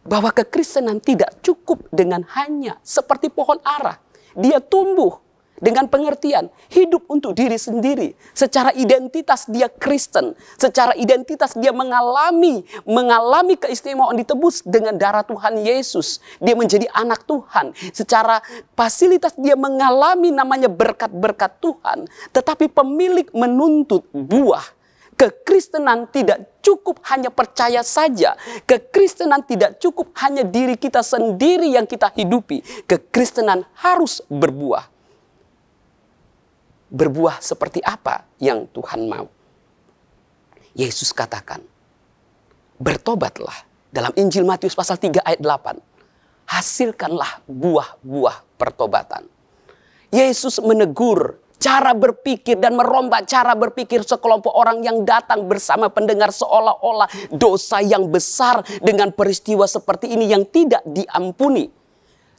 Bahwa kekristenan tidak cukup dengan hanya seperti pohon ara. Dia tumbuh dengan pengertian hidup untuk diri sendiri. Secara identitas dia Kristen. Secara identitas dia mengalami keistimewaan ditebus dengan darah Tuhan Yesus. Dia menjadi anak Tuhan. Secara fasilitas dia mengalami namanya berkat-berkat Tuhan. Tetapi pemilik menuntut buah. Kekristenan tidak cukup hanya percaya saja. Kekristenan tidak cukup hanya diri kita sendiri yang kita hidupi. Kekristenan harus berbuah. Berbuah seperti apa yang Tuhan mau? Yesus katakan, bertobatlah. Dalam Injil Matius pasal 3 ayat 8. Hasilkanlah buah-buah pertobatan. Yesus menegur cara berpikir dan merombak cara berpikir sekelompok orang yang datang bersama pendengar seolah-olah dosa yang besar dengan peristiwa seperti ini yang tidak diampuni.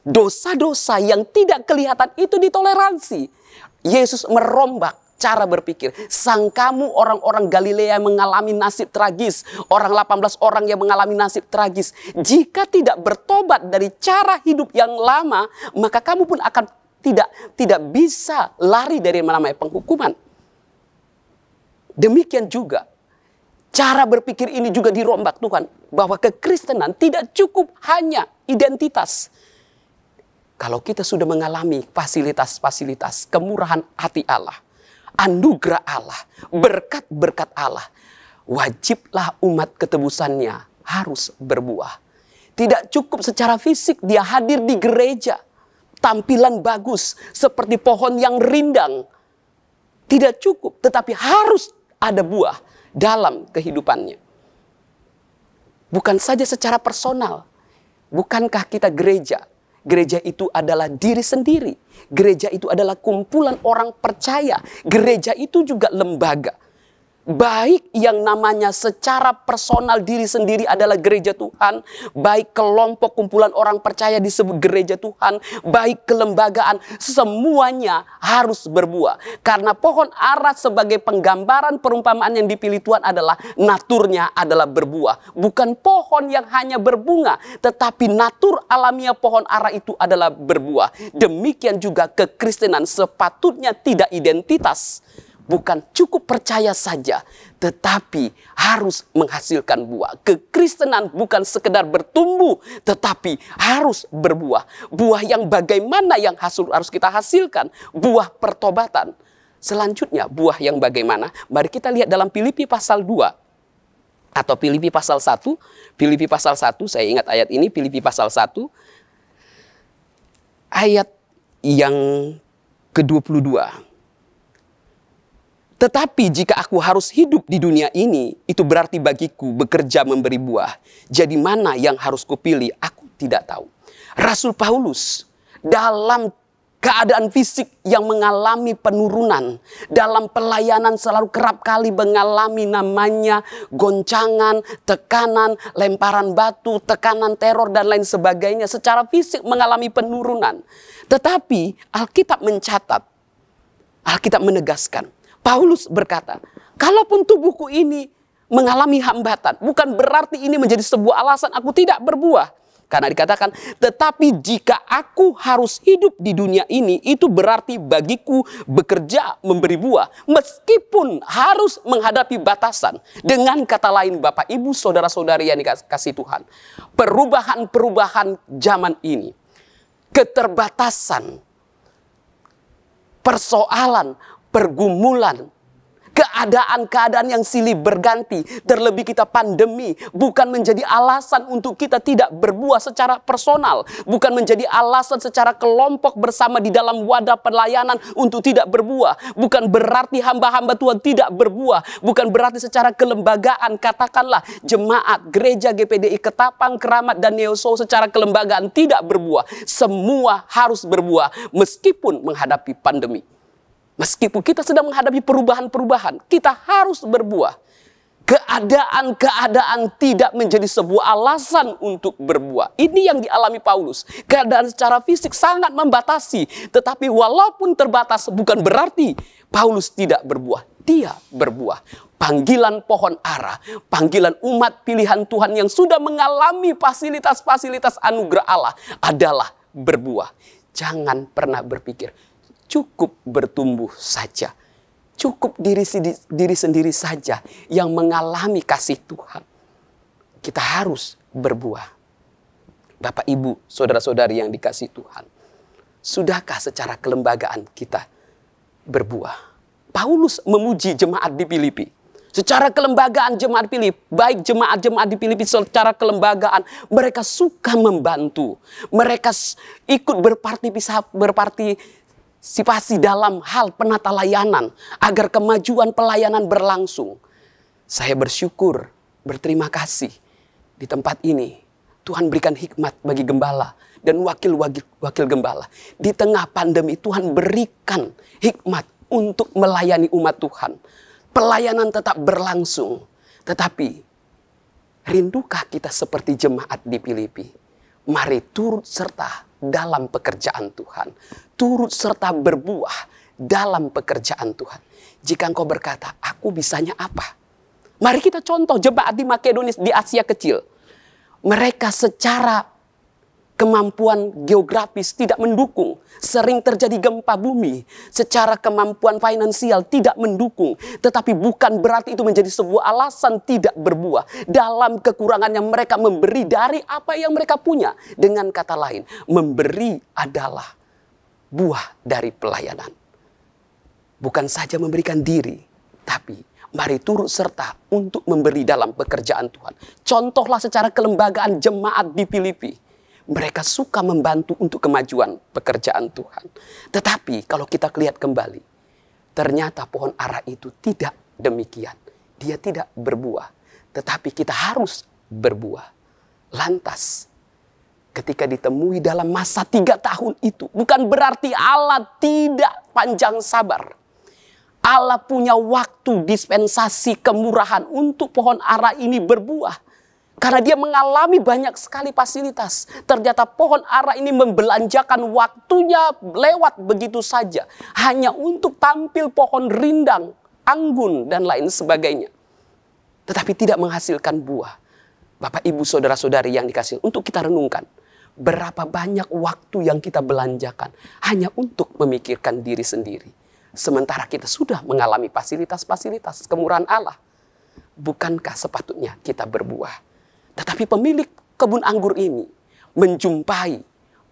Dosa-dosa yang tidak kelihatan itu ditoleransi. Yesus merombak cara berpikir. Sangkamu orang-orang Galilea yang mengalami nasib tragis. Orang 18 orang yang mengalami nasib tragis. Jika tidak bertobat dari cara hidup yang lama, maka kamu pun akan tidak bisa lari dari namanya penghukuman. Demikian juga cara berpikir ini juga dirombak Tuhan. Bahwa kekristenan tidak cukup hanya identitas. Kalau kita sudah mengalami fasilitas-fasilitas kemurahan hati Allah, anugerah Allah, berkat-berkat Allah, wajiblah umat ketebusannya harus berbuah. Tidak cukup secara fisik dia hadir di gereja, tampilan bagus seperti pohon yang rindang. Tidak cukup, tetapi harus ada buah dalam kehidupannya. Bukan saja secara personal. Bukankah kita gereja? Gereja itu adalah diri sendiri. Gereja itu adalah kumpulan orang percaya. Gereja itu juga lembaga. Baik yang namanya secara personal diri sendiri adalah gereja Tuhan. Baik kelompok kumpulan orang percaya disebut gereja Tuhan. Baik kelembagaan, semuanya harus berbuah. Karena pohon ara sebagai penggambaran perumpamaan yang dipilih Tuhan adalah naturnya adalah berbuah. Bukan pohon yang hanya berbunga. Tetapi natur alamiah pohon ara itu adalah berbuah. Demikian juga kekristenan sepatutnya tidak identitas. Bukan cukup percaya saja, tetapi harus menghasilkan buah. Kekristenan bukan sekedar bertumbuh, tetapi harus berbuah. Buah yang bagaimana yang harus kita hasilkan? Buah pertobatan. Selanjutnya, buah yang bagaimana? Mari kita lihat dalam Filipi pasal 2. Atau Filipi pasal 1. Filipi pasal 1, saya ingat ayat ini, Filipi pasal 1. Ayat yang ke-22. Tetapi jika aku harus hidup di dunia ini, itu berarti bagiku bekerja memberi buah. Jadi mana yang harus kupilih? Aku tidak tahu. Rasul Paulus dalam keadaan fisik yang mengalami penurunan. Dalam pelayanan selalu kerap kali mengalami namanya goncangan, tekanan, lemparan batu, tekanan teror dan lain sebagainya. Secara fisik mengalami penurunan. Tetapi Alkitab mencatat, Alkitab menegaskan. Paulus berkata, kalaupun tubuhku ini mengalami hambatan, bukan berarti ini menjadi sebuah alasan aku tidak berbuah. Karena dikatakan, tetapi jika aku harus hidup di dunia ini, itu berarti bagiku bekerja memberi buah. Meskipun harus menghadapi batasan. Dengan kata lain Bapak, Ibu, Saudara-saudari yang dikasihi Tuhan. Perubahan-perubahan zaman ini. Keterbatasan. Persoalan, pergumulan. Keadaan-keadaan yang silih berganti, terlebih kita pandemi, bukan menjadi alasan untuk kita tidak berbuah secara personal, bukan menjadi alasan secara kelompok bersama di dalam wadah pelayanan untuk tidak berbuah, bukan berarti hamba-hamba Tuhan tidak berbuah, bukan berarti secara kelembagaan, katakanlah jemaat, gereja GPDI, Ketapang, Keramat, dan Neoso secara kelembagaan tidak berbuah. Semua harus berbuah meskipun menghadapi pandemi. Meskipun kita sedang menghadapi perubahan-perubahan, kita harus berbuah. Keadaan-keadaan tidak menjadi sebuah alasan untuk berbuah. Ini yang dialami Paulus. Keadaan secara fisik sangat membatasi. Tetapi walaupun terbatas bukan berarti Paulus tidak berbuah. Dia berbuah. Panggilan pohon ara, panggilan umat pilihan Tuhan yang sudah mengalami fasilitas-fasilitas anugerah Allah adalah berbuah. Jangan pernah berpikir, cukup bertumbuh saja. Cukup diri sendiri saja yang mengalami kasih Tuhan. Kita harus berbuah. Bapak, Ibu, Saudara-saudari yang dikasihi Tuhan. Sudahkah secara kelembagaan kita berbuah? Paulus memuji jemaat di Filipi. Secara kelembagaan jemaat Filipi, baik jemaat-jemaat di Filipi secara kelembagaan, mereka suka membantu. Mereka ikut berpartisipasi dalam hal penata layanan agar kemajuan pelayanan berlangsung. Saya bersyukur, berterima kasih di tempat ini. Tuhan berikan hikmat bagi gembala dan wakil gembala. Di tengah pandemi Tuhan berikan hikmat untuk melayani umat Tuhan. Pelayanan tetap berlangsung. Tetapi rindukah kita seperti jemaat di Filipi? Mari turut serta dalam pekerjaan Tuhan. Turut serta berbuah dalam pekerjaan Tuhan. Jika engkau berkata, aku bisanya apa? Mari kita contoh jemaat di Makedonia di Asia Kecil. Mereka secara kemampuan geografis tidak mendukung. Sering terjadi gempa bumi. Secara kemampuan finansial tidak mendukung. Tetapi bukan berarti itu menjadi sebuah alasan tidak berbuah. Dalam kekurangannya mereka memberi dari apa yang mereka punya. Dengan kata lain, memberi adalah buah dari pelayanan. Bukan saja memberikan diri, tapi mari turut serta untuk memberi dalam pekerjaan Tuhan. Contohlah secara kelembagaan jemaat di Filipi. Mereka suka membantu untuk kemajuan pekerjaan Tuhan. Tetapi kalau kita lihat kembali, ternyata pohon ara itu tidak demikian. Dia tidak berbuah. Tetapi kita harus berbuah. Lantas, ketika ditemui dalam masa 3 tahun itu, bukan berarti Allah tidak panjang sabar. Allah punya waktu dispensasi kemurahan untuk pohon ara ini berbuah. Karena dia mengalami banyak sekali fasilitas. Ternyata pohon ara ini membelanjakan waktunya lewat begitu saja. Hanya untuk tampil pohon rindang, anggun, dan lain sebagainya. Tetapi tidak menghasilkan buah. Bapak, Ibu, Saudara-saudari yang dikasihi, untuk kita renungkan. Berapa banyak waktu yang kita belanjakan hanya untuk memikirkan diri sendiri. Sementara kita sudah mengalami fasilitas-fasilitas kemurahan Allah. Bukankah sepatutnya kita berbuah? Tetapi pemilik kebun anggur ini menjumpai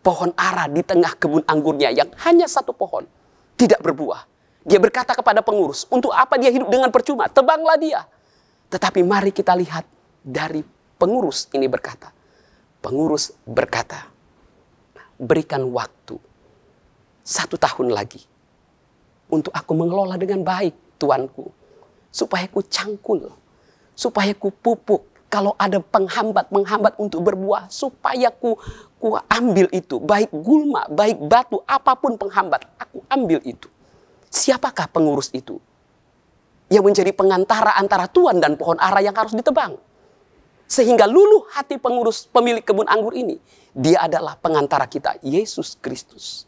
pohon ara di tengah kebun anggurnya yang hanya 1 pohon. Tidak berbuah. Dia berkata kepada pengurus, untuk apa dia hidup dengan percuma? Tebanglah dia. Tetapi mari kita lihat dari pengurus ini berkata. Pengurus berkata, berikan waktu 1 tahun lagi. Untuk aku mengelola dengan baik, Tuanku. Supaya ku cangkul. Supaya ku pupuk. Kalau ada penghambat untuk berbuah, supaya ku ambil itu. Baik gulma, baik batu, apapun penghambat, aku ambil itu. Siapakah pengurus itu? Yang menjadi pengantara antara Tuhan dan pohon ara yang harus ditebang. Sehingga luluh hati pengurus pemilik kebun anggur ini. Dia adalah pengantara kita, Yesus Kristus.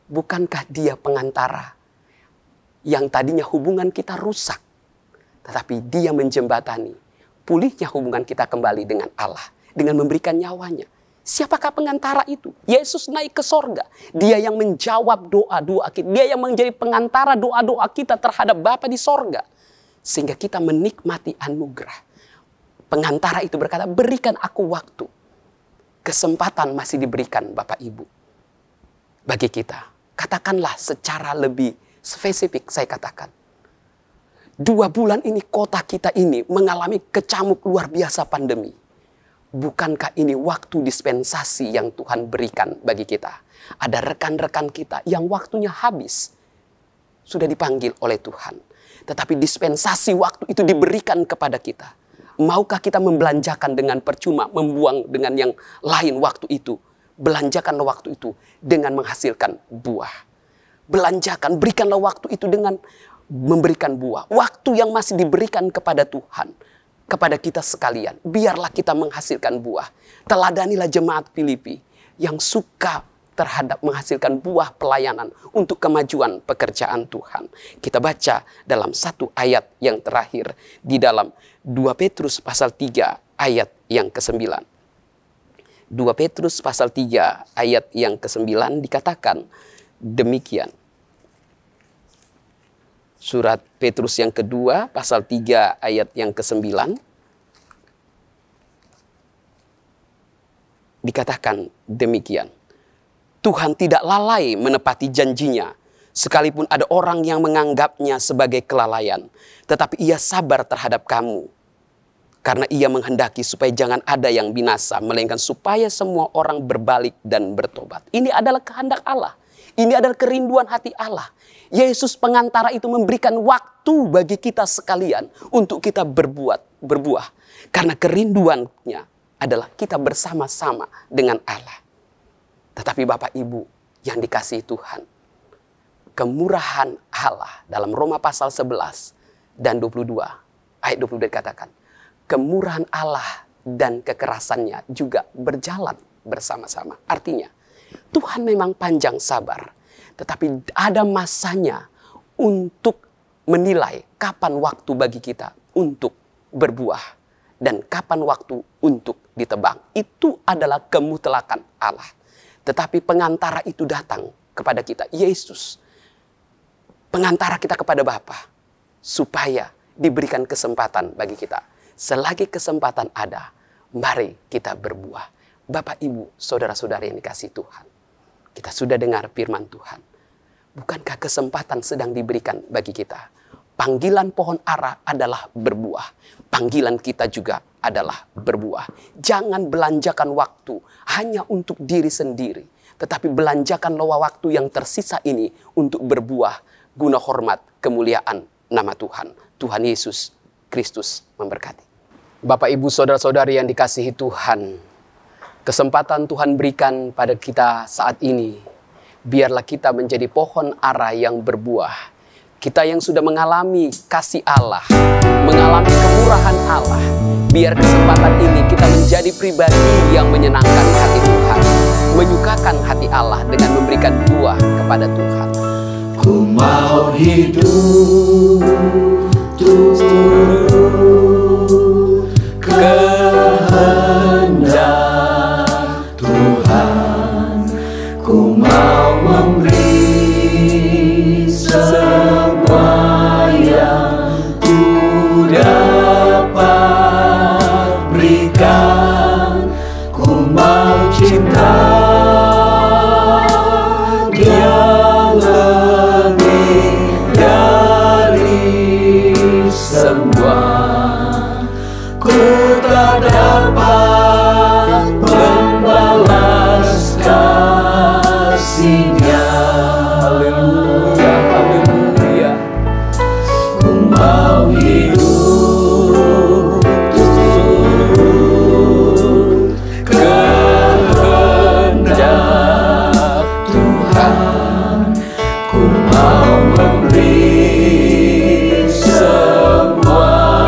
Bukankah dia pengantara yang tadinya hubungan kita rusak. Tetapi dia menjembatani pulihnya hubungan kita kembali dengan Allah. Dengan memberikan nyawanya. Siapakah pengantara itu? Yesus naik ke sorga. Dia yang menjawab doa-doa kita. Dia yang menjadi pengantara doa-doa kita terhadap Bapa di sorga. Sehingga kita menikmati anugerah. Pengantara itu berkata, berikan aku waktu. Kesempatan masih diberikan Bapak Ibu. Bagi kita. Katakanlah secara lebih spesifik saya katakan. 2 bulan ini kota kita ini mengalami kecamuk luar biasa pandemi. Bukankah ini waktu dispensasi yang Tuhan berikan bagi kita? Ada rekan-rekan kita yang waktunya habis. Sudah dipanggil oleh Tuhan. Tetapi dispensasi waktu itu diberikan kepada kita. Maukah kita membelanjakan dengan percuma, membuang dengan yang lain waktu itu? Belanjakanlah waktu itu dengan menghasilkan buah. Belanjakan, berikanlah waktu itu dengan memberikan buah. Waktu yang masih diberikan kepada Tuhan. Kepada kita sekalian, biarlah kita menghasilkan buah. Teladanilah jemaat Filipi yang suka terhadap menghasilkan buah pelayanan untuk kemajuan pekerjaan Tuhan. Kita baca dalam satu ayat yang terakhir di dalam 2 Petrus pasal 3 ayat yang ke-9. 2 Petrus pasal 3 ayat yang ke-9 dikatakan demikian. Surat Petrus yang kedua, pasal 3 ayat yang ke-9. Dikatakan demikian. Tuhan tidak lalai menepati janjinya, sekalipun ada orang yang menganggapnya sebagai kelalaian. Tetapi ia sabar terhadap kamu, karena ia menghendaki supaya jangan ada yang binasa, melainkan supaya semua orang berbalik dan bertobat. Ini adalah kehendak Allah. Ini adalah kerinduan hati Allah. Yesus pengantara itu memberikan waktu bagi kita sekalian untuk kita berbuah. Karena kerinduannya adalah kita bersama-sama dengan Allah. Tetapi Bapak Ibu yang dikasihi Tuhan, kemurahan Allah dalam Roma pasal 11 dan 22 ayat 22 dikatakan, kemurahan Allah dan kekerasannya juga berjalan bersama-sama. Artinya, Tuhan memang panjang sabar. Tetapi ada masanya untuk menilai kapan waktu bagi kita untuk berbuah. Dan kapan waktu untuk ditebang. Itu adalah kemutlakan Allah. Tetapi pengantara itu datang kepada kita. Yesus. Pengantara kita kepada Bapa. Supaya diberikan kesempatan bagi kita. Selagi kesempatan ada, mari kita berbuah. Bapak, Ibu, saudara-saudara yang dikasihi Tuhan. Kita sudah dengar firman Tuhan. Bukankah kesempatan sedang diberikan bagi kita? Panggilan pohon ara adalah berbuah. Panggilan kita juga adalah berbuah. Jangan belanjakan waktu hanya untuk diri sendiri. Tetapi belanjakanlah waktu yang tersisa ini untuk berbuah guna hormat kemuliaan nama Tuhan. Tuhan Yesus Kristus memberkati. Bapak, Ibu, saudara-saudari yang dikasihi Tuhan. Kesempatan Tuhan berikan pada kita saat ini. Biarlah kita menjadi pohon ara yang berbuah. Kita yang sudah mengalami kasih Allah, mengalami kemurahan Allah. Biar kesempatan ini kita menjadi pribadi yang menyenangkan hati Tuhan. Menyukakan hati Allah dengan memberikan buah kepada Tuhan. Ku mau hidup turut kehendak Tuhan. Ku mau memberi semua yang ku dapat berikan. Ku mau cinta yang lebih dari semua. Ku tak dapat membalas kasih-Nya. Haleluya, haleluya. Ku mau hidup turut kehendak Tuhan. Ku mau memberi semua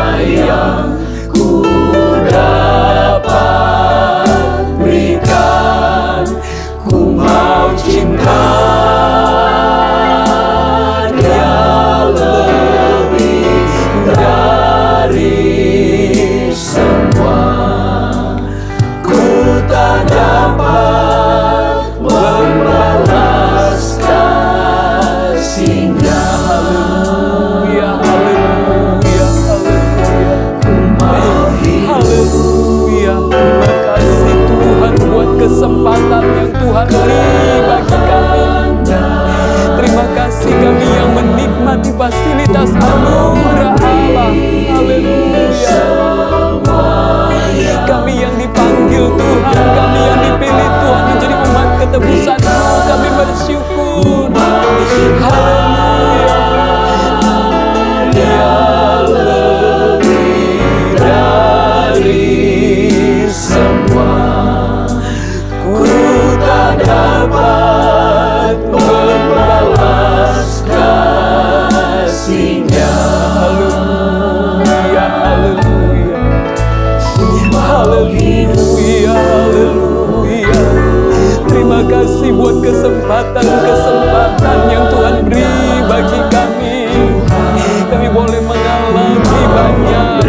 kiranya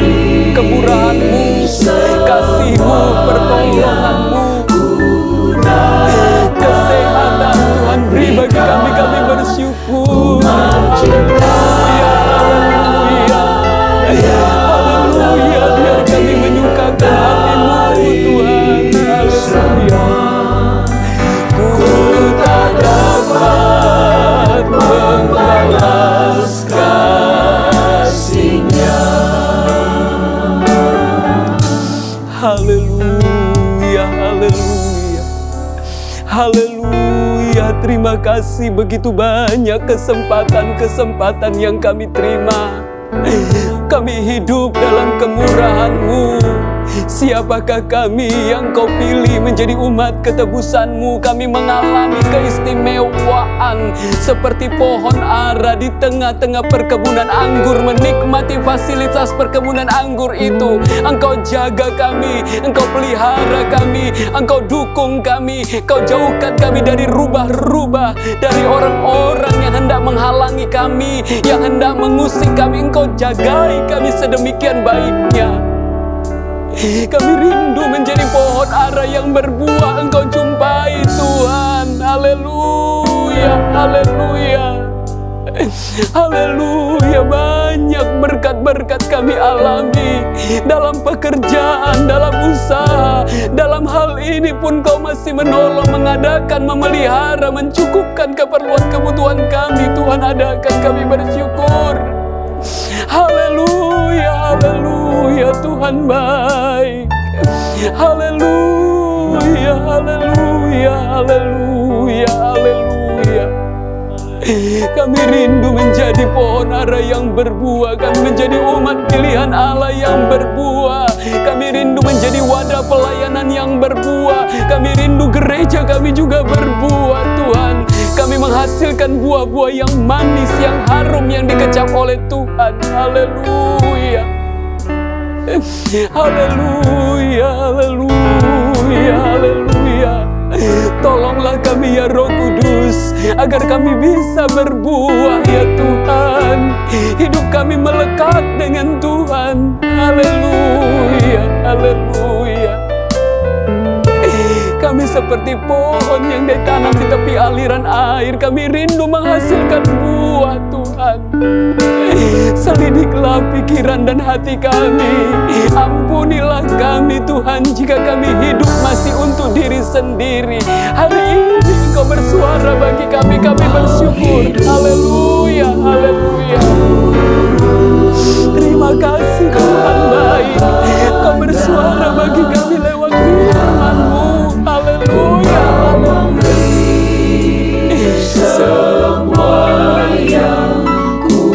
kemurahan-Mu, kasih-Mu, pertolongan-Mu, kesehatan Tuhan beri bagi kami, kami bersyukur. Haleluya, biar kami menyukakan hati-Mu Tuhan. Haleluya. Ku tak dapat membalas kasih-Nya. Haleluya, haleluya, haleluya. Terima kasih, begitu banyak kesempatan-kesempatan yang kami terima. Kami hidup dalam kemurahan-Mu. Siapakah kami yang Kau pilih menjadi umat ketebusan-Mu? Kami mengalami keistimewaan seperti pohon ara di tengah-tengah perkebunan anggur, menikmati fasilitas perkebunan anggur itu. Engkau jaga kami, Engkau pelihara kami, Engkau dukung kami, Kau jauhkan kami dari rubah-rubah, dari orang-orang yang hendak menghalangi kami, yang hendak mengusik kami. Engkau jagai kami sedemikian baiknya. Kami rindu menjadi pohon ara yang berbuah. Engkau jumpai Tuhan. Haleluya, haleluya, haleluya. Banyak berkat-berkat kami alami dalam pekerjaan, dalam usaha. Dalam hal ini pun Kau masih menolong, mengadakan, memelihara, mencukupkan keperluan kebutuhan kami. Tuhan, adakan kami bersyukur. Haleluya, haleluya, Tuhan baik. Haleluya, haleluya, haleluya, haleluya. Kami rindu menjadi pohon ara yang berbuah. Kami menjadi umat pilihan Allah yang berbuah. Kami rindu menjadi wadah pelayanan yang berbuah. Kami rindu gereja kami juga berbuah, Tuhan. Kami menghasilkan buah-buah yang manis, yang harum, yang dikecap oleh Tuhan. Haleluya, haleluya, haleluya, haleluya. Tolonglah kami ya Roh Kudus, agar kami bisa berbuah ya Tuhan. Hidup kami melekat dengan Tuhan. Haleluya, haleluya. Kami seperti pohon yang ditanam di tepi aliran air. Kami rindu menghasilkan buah, Tuhan. Selidiklah pikiran dan hati kami. Ampunilah kami, Tuhan, jika kami hidup masih untuk diri sendiri. Hari ini Engkau bersuara bagi kami. Kami bersyukur. Haleluya, haleluya. Terima kasih Tuhan baik. Kau bersuara bagi kami lewat firman-Mu. Haleluya, semua yang ku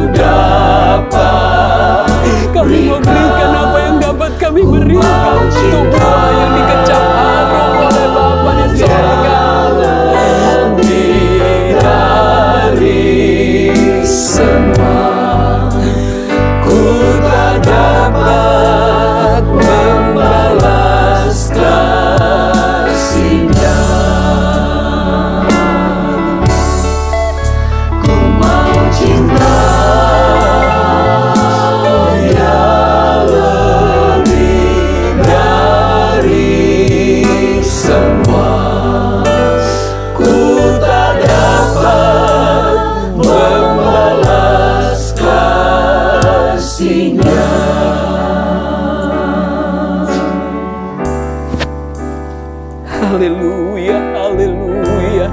dapat. Kami memberikan apa yang dapat kami berikan untuk buah yang dikecap harum oleh Bapa di surga. Dari semua ku tak dapat membalas kasih-Nya. Ku mau cinta ya lebih dari semua. Ku tak dapat membalas kasih-Nya. Haleluya, haleluya,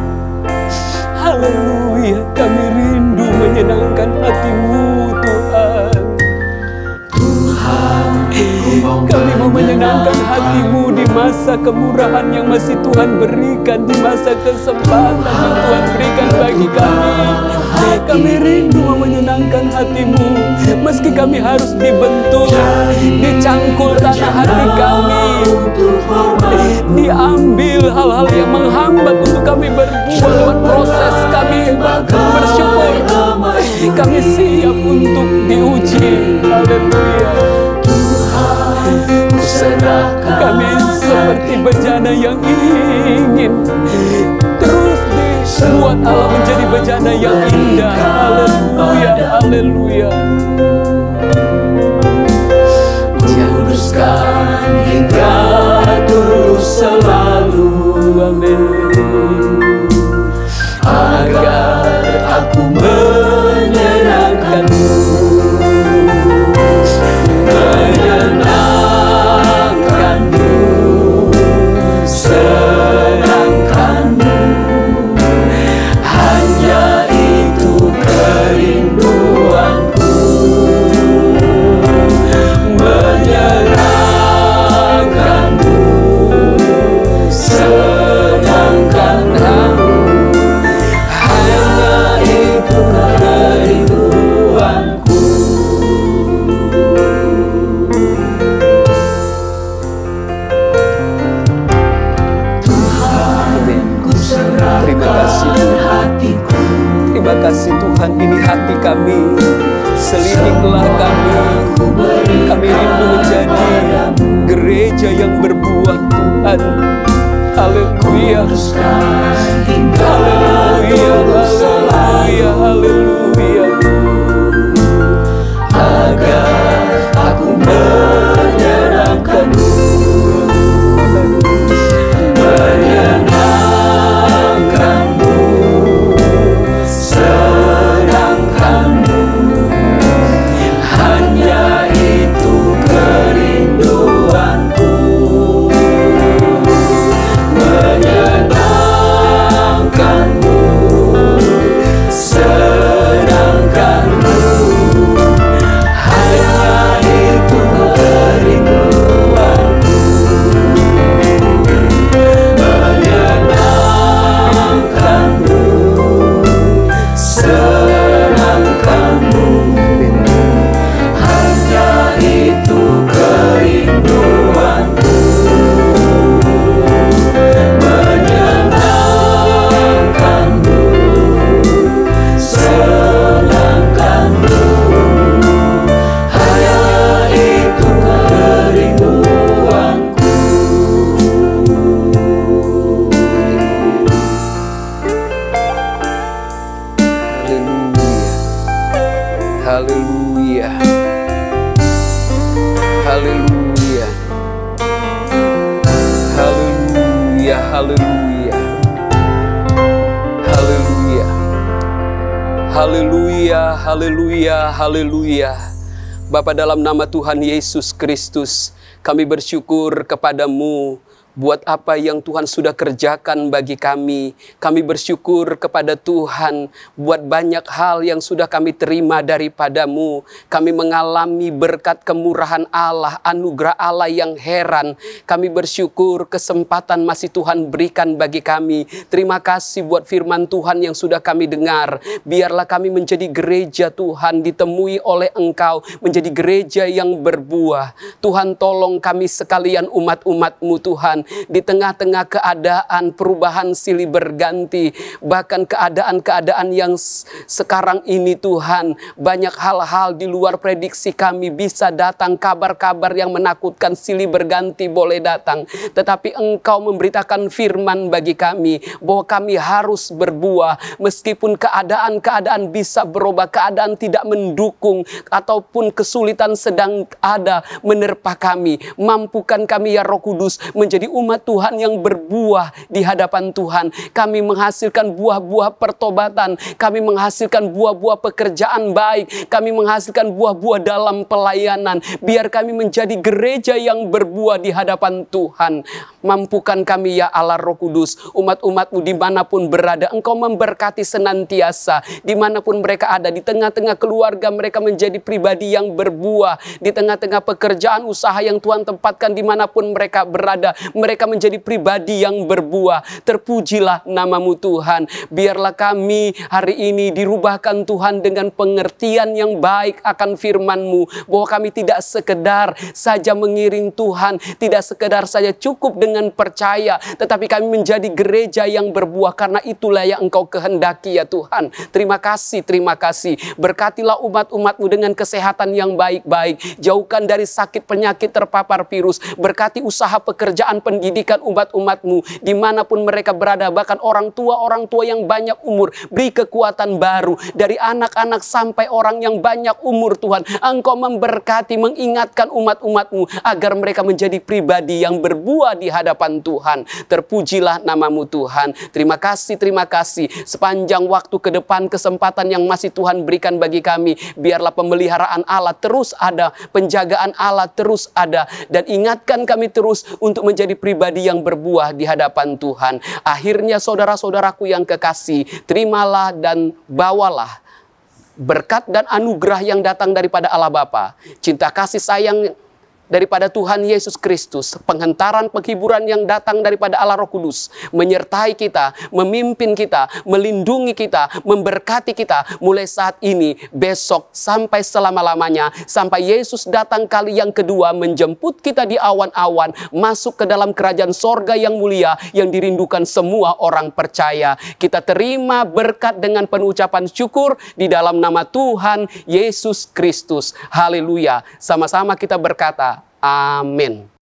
haleluya. Kami rindu menyenangkan hati-Mu, Tuhan. Kami mau menyenangkan hati-Mu di masa kemurahan yang masih Tuhan berikan, di masa kesempatan yang Tuhan berikan bagi kami. Kami rindu mau menyenangkan hati-Mu, meski kami harus dibentuk, dicangkul tanah hati kami, diambil hal-hal yang menghambat untuk kami berbuah lewat proses kami bersyukur. Kami siap untuk diuji. Haleluya. Kami seperti bejana yang ingin terus dibuat Allah menjadi bejana yang indah. Haleluya, haleluya. gereja yang berbuah Tuhan. Haleluya. Haleluya, haleluya, haleluya. Agar aku menyenangkanmu, menyenangkanmu, senangkanmu. Hanya itu kerinduanku, menyenangkanmu, senangkanmu. Hanya itu kerinduanku, menyenangkanmu, senangkanmu. Hanya itu kerinduanku, menyenangkanmu, senangkanmu. Hanya itu kerinduanku. Haleluya. Haleluya. Haleluya. Haleluya. Haleluya. Haleluya. Haleluya. Haleluya. Bapa, dalam nama Tuhan Yesus Kristus, kami bersyukur kepadamu buat apa yang Tuhan sudah kerjakan bagi kami. Kami bersyukur kepada Tuhan buat banyak hal yang sudah kami terima daripadamu. Kami mengalami berkat kemurahan Allah, anugerah Allah yang heran. Kami bersyukur kesempatan masih Tuhan berikan bagi kami. Terima kasih buat firman Tuhan yang sudah kami dengar. Biarlah kami menjadi gereja Tuhan, ditemui oleh Engkau, menjadi gereja yang berbuah. Tuhan, tolong kami sekalian umat-umat-Mu Tuhan. Di tengah-tengah keadaan perubahan silih berganti, bahkan keadaan-keadaan yang sekarang ini Tuhan, banyak hal-hal di luar prediksi kami bisa datang, kabar-kabar yang menakutkan silih berganti boleh datang. Tetapi Engkau memberitakan firman bagi kami bahwa kami harus berbuah meskipun keadaan-keadaan bisa berubah, keadaan tidak mendukung ataupun kesulitan sedang ada menerpa kami. Mampukan kami ya Roh Kudus menjadi umat Tuhan yang berbuah di hadapan Tuhan. Kami menghasilkan buah-buah pertobatan, kami menghasilkan buah-buah pekerjaan baik, kami menghasilkan buah-buah dalam pelayanan. Biar kami menjadi gereja yang berbuah di hadapan Tuhan. Mampukan kami ya Allah Roh Kudus, umat-umat-Mu dimanapun berada, Engkau memberkati senantiasa. Dimanapun mereka ada, di tengah-tengah keluarga mereka menjadi pribadi yang berbuah, di tengah-tengah pekerjaan usaha yang Tuhan tempatkan dimanapun mereka berada, mereka menjadi pribadi yang berbuah. Terpujilah nama-Mu Tuhan. Biarlah kami hari ini dirubahkan Tuhan dengan pengertian yang baik akan firman-Mu, bahwa kami tidak sekedar saja mengiring Tuhan, tidak sekedar saja cukup dengan percaya, tetapi kami menjadi gereja yang berbuah, karena itulah yang Engkau kehendaki ya Tuhan. Terima kasih, terima kasih. Berkatilah umat-umat-Mu dengan kesehatan yang baik-baik, jauhkan dari sakit penyakit terpapar virus, berkati usaha pekerjaan pendidikan umat-umat-Mu dimanapun mereka berada, bahkan orang tua yang banyak umur, beri kekuatan baru dari anak-anak sampai orang yang banyak umur Tuhan. Engkau memberkati, mengingatkan umat-umat-Mu agar mereka menjadi pribadi yang berbuah di hadapan Tuhan. Terpujilah nama-Mu Tuhan. Terima kasih, terima kasih. Sepanjang waktu ke depan, kesempatan yang masih Tuhan berikan bagi kami, biarlah pemeliharaan Allah terus ada, penjagaan Allah terus ada, dan ingatkan kami terus untuk menjadi pribadi yang berbuah di hadapan Tuhan. Akhirnya saudara-saudaraku yang kekasih, terimalah dan bawalah berkat dan anugerah yang datang daripada Allah Bapa, cinta kasih sayang daripada Tuhan Yesus Kristus, penghentaran penghiburan yang datang daripada Allah Roh Kudus, menyertai kita, memimpin kita, melindungi kita, memberkati kita mulai saat ini, besok, sampai selama-lamanya, sampai Yesus datang kali yang kedua menjemput kita di awan-awan, masuk ke dalam kerajaan sorga yang mulia yang dirindukan semua orang percaya. Kita terima berkat dengan penuh ucapan syukur di dalam nama Tuhan Yesus Kristus. Haleluya. Sama-sama kita berkata, amin.